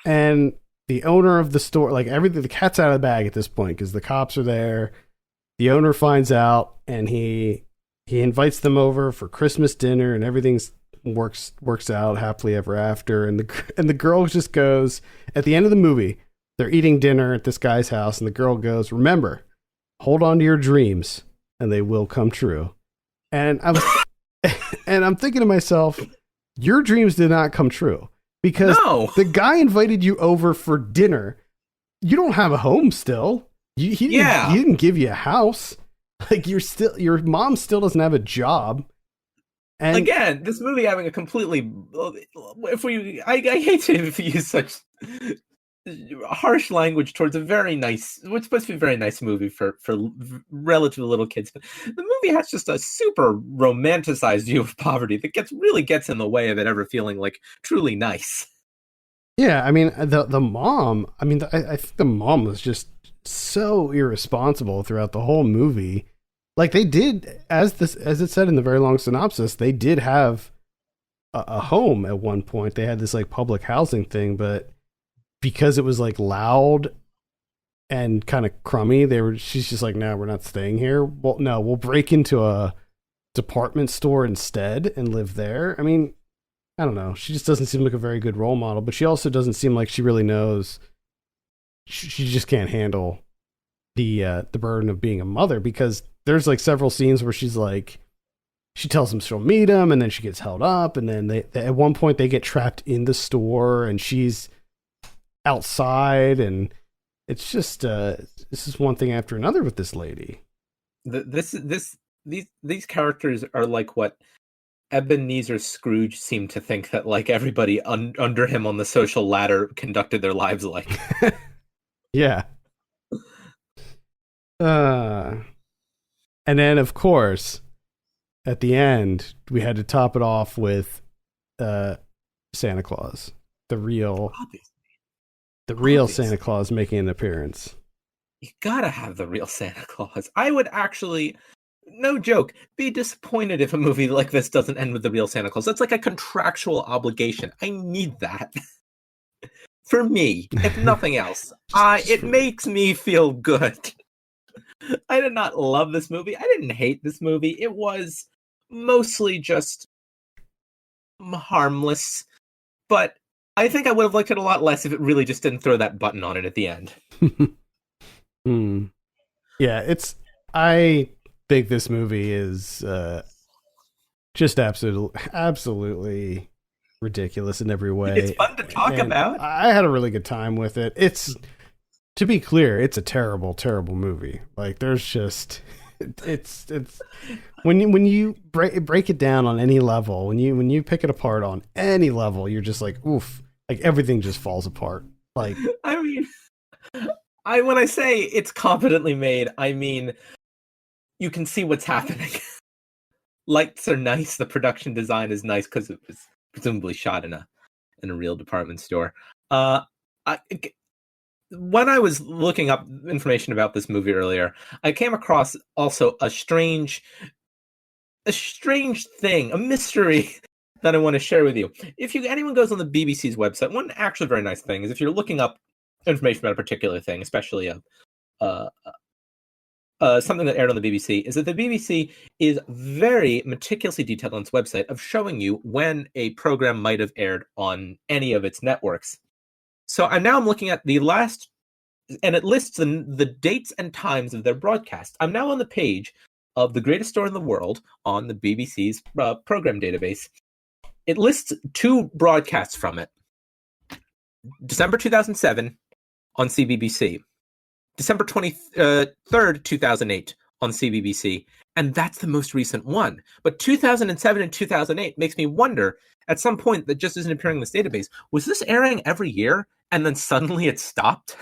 and the owner of the store, like everything, the cat's out of the bag at this point because the cops are there. The owner finds out, and he invites them over for Christmas dinner, and everything's works out happily ever after. And the girl just goes at the end of the movie. They're eating dinner at this guy's house, and the girl goes, "Remember, hold on to your dreams, and they will come true." And I'm thinking to myself, your dreams did not come true, because the guy invited you over for dinner. You don't have a home still. He didn't give you a house. Like your mom still doesn't have a job. And again, this movie having a completely, I hate to use such harsh language towards a very nice, what's supposed to be a very nice movie for relatively little kids. But the movie has just a super romanticized view of poverty that really gets in the way of it ever feeling like truly nice. Yeah, I mean the mom. I mean, I think the mom was just so irresponsible throughout the whole movie. Like they did, as it said in the very long synopsis, they did have a home at one point. They had this like public housing thing, but because it was like loud and kind of crummy, she's just like, no, we're not staying here. Well, no, we'll break into a department store instead and live there. I mean, I don't know. She just doesn't seem like a very good role model, but she also doesn't seem like she really knows. She just can't handle the burden of being a mother, because there's like several scenes where she's like, she tells him she'll meet him, and then she gets held up, and then they at one point they get trapped in the store, and she's outside, and it's just this is one thing after another with this lady. These characters are like what Ebenezer Scrooge seemed to think that like everybody under him on the social ladder conducted their lives like. Yeah. And then of course at the end we had to top it off with Santa Claus, the real Santa Claus making an appearance. You gotta have the real Santa Claus. I would actually, no joke, be disappointed if a movie like this doesn't end with the real Santa Claus. That's like a contractual obligation. I need that. For me, if nothing else. It makes me feel good. I did not love this movie. I didn't hate this movie. It was mostly just harmless. But I think I would have liked it a lot less if it really just didn't throw that button on it at the end. Yeah, I think this movie is just absolutely ridiculous in every way. It's fun to talk about. I had a really good time with it. It's, to be clear, it's a terrible, terrible movie. Like there's just it's when you break it down on any level, when you pick it apart on any level, you're just like, oof, like everything just falls apart. Like, I mean, when I say it's competently made, I mean you can see what's happening. Lights are nice. The production design is nice because it was presumably shot in a real department store. When I was looking up information about this movie earlier, I came across also a strange thing, a mystery that I want to share with you. If anyone goes on the BBC's website, one actually very nice thing is if you're looking up information about a particular thing, especially something that aired on the BBC, is that the BBC is very meticulously detailed on its website of showing you when a program might have aired on any of its networks. So I'm looking at the last, and it lists the dates and times of their broadcast. I'm now on the page of The Greatest Store in the World on the BBC's program database. It lists 2 broadcasts from it. December 2007 on CBBC. December 23rd, 2008 on CBBC. And that's the most recent one. But 2007 and 2008 makes me wonder, at some point that just isn't appearing in this database, was this airing every year and then suddenly it stopped?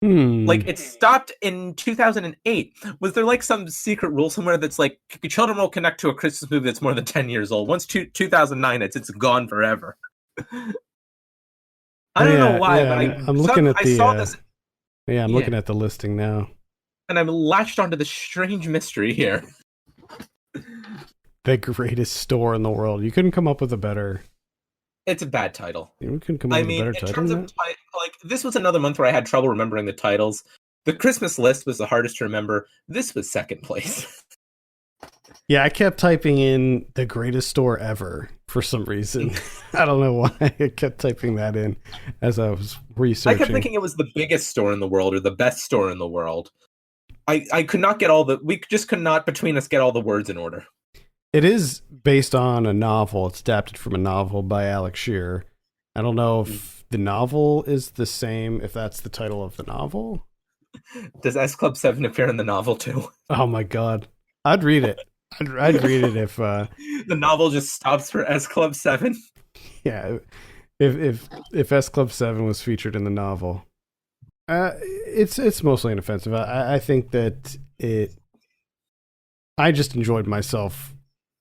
Like it stopped in 2008. Was there like some secret rule somewhere that's like children will connect to a Christmas movie that's more than 10 years old? Once 2009, it's gone forever. I don't know why, but I'm looking at I saw this. Yeah, I'm looking at the listing now. And I'm latched onto this strange mystery here. The Greatest Store in the World. You couldn't come up with a better... It's a bad title. You couldn't come up with a better title. In terms of like, this was another month where I had trouble remembering the titles. The Christmas list was the hardest to remember. This was second place. Yeah, I kept typing in The Greatest Store Ever for some reason. I don't know why. I kept typing that in as I was researching. I kept thinking it was the biggest store in the world or the best store in the world. I could not get we just could not between us get all the words in order. It is based on a novel. It's adapted from a novel by Alex Shearer. I don't know if the novel is the same, if that's the title of the novel. Does S Club 7 appear in the novel too? Oh my God. I'd read it. I'd read it if... the novel just stops for S Club 7? Yeah. if S Club 7 was featured in the novel, it's mostly inoffensive. I think that I just enjoyed myself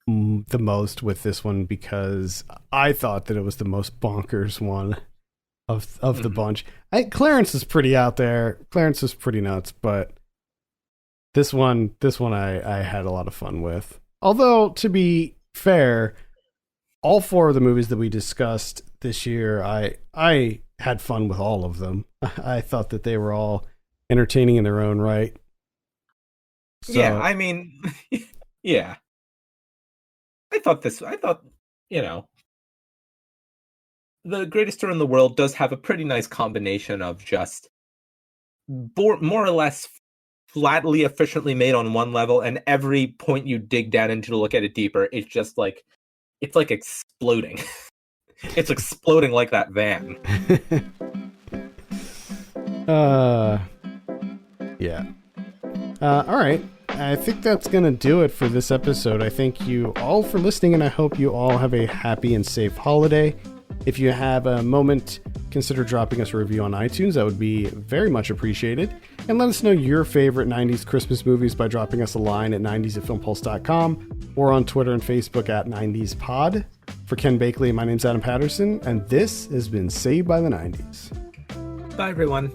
the most with this one because I thought that it was the most bonkers one of the bunch. Clarence is pretty out there. Clarence is pretty nuts, but this one I had a lot of fun with. Although, to be fair, all 4 of the movies that we discussed this year, I had fun with all of them. I thought that they were all entertaining in their own right. So, yeah, I mean, yeah. I thought, The Greatest Tour in the World does have a pretty nice combination of just more or less flatly efficiently made on one level, and every point you dig down into to look at it deeper, it's just like, it's like exploding. It's exploding like that van. Yeah. All right. I think that's going to do it for this episode. I thank you all for listening, and I hope you all have a happy and safe holiday. If you have a moment, consider dropping us a review on iTunes. That would be very much appreciated. And let us know your favorite 90s Christmas movies by dropping us a line at 90s@filmpulse.com or on Twitter and Facebook at 90spod. For Ken Bakley, my name's Adam Patterson, and this has been Saved by the 90s. Bye, everyone.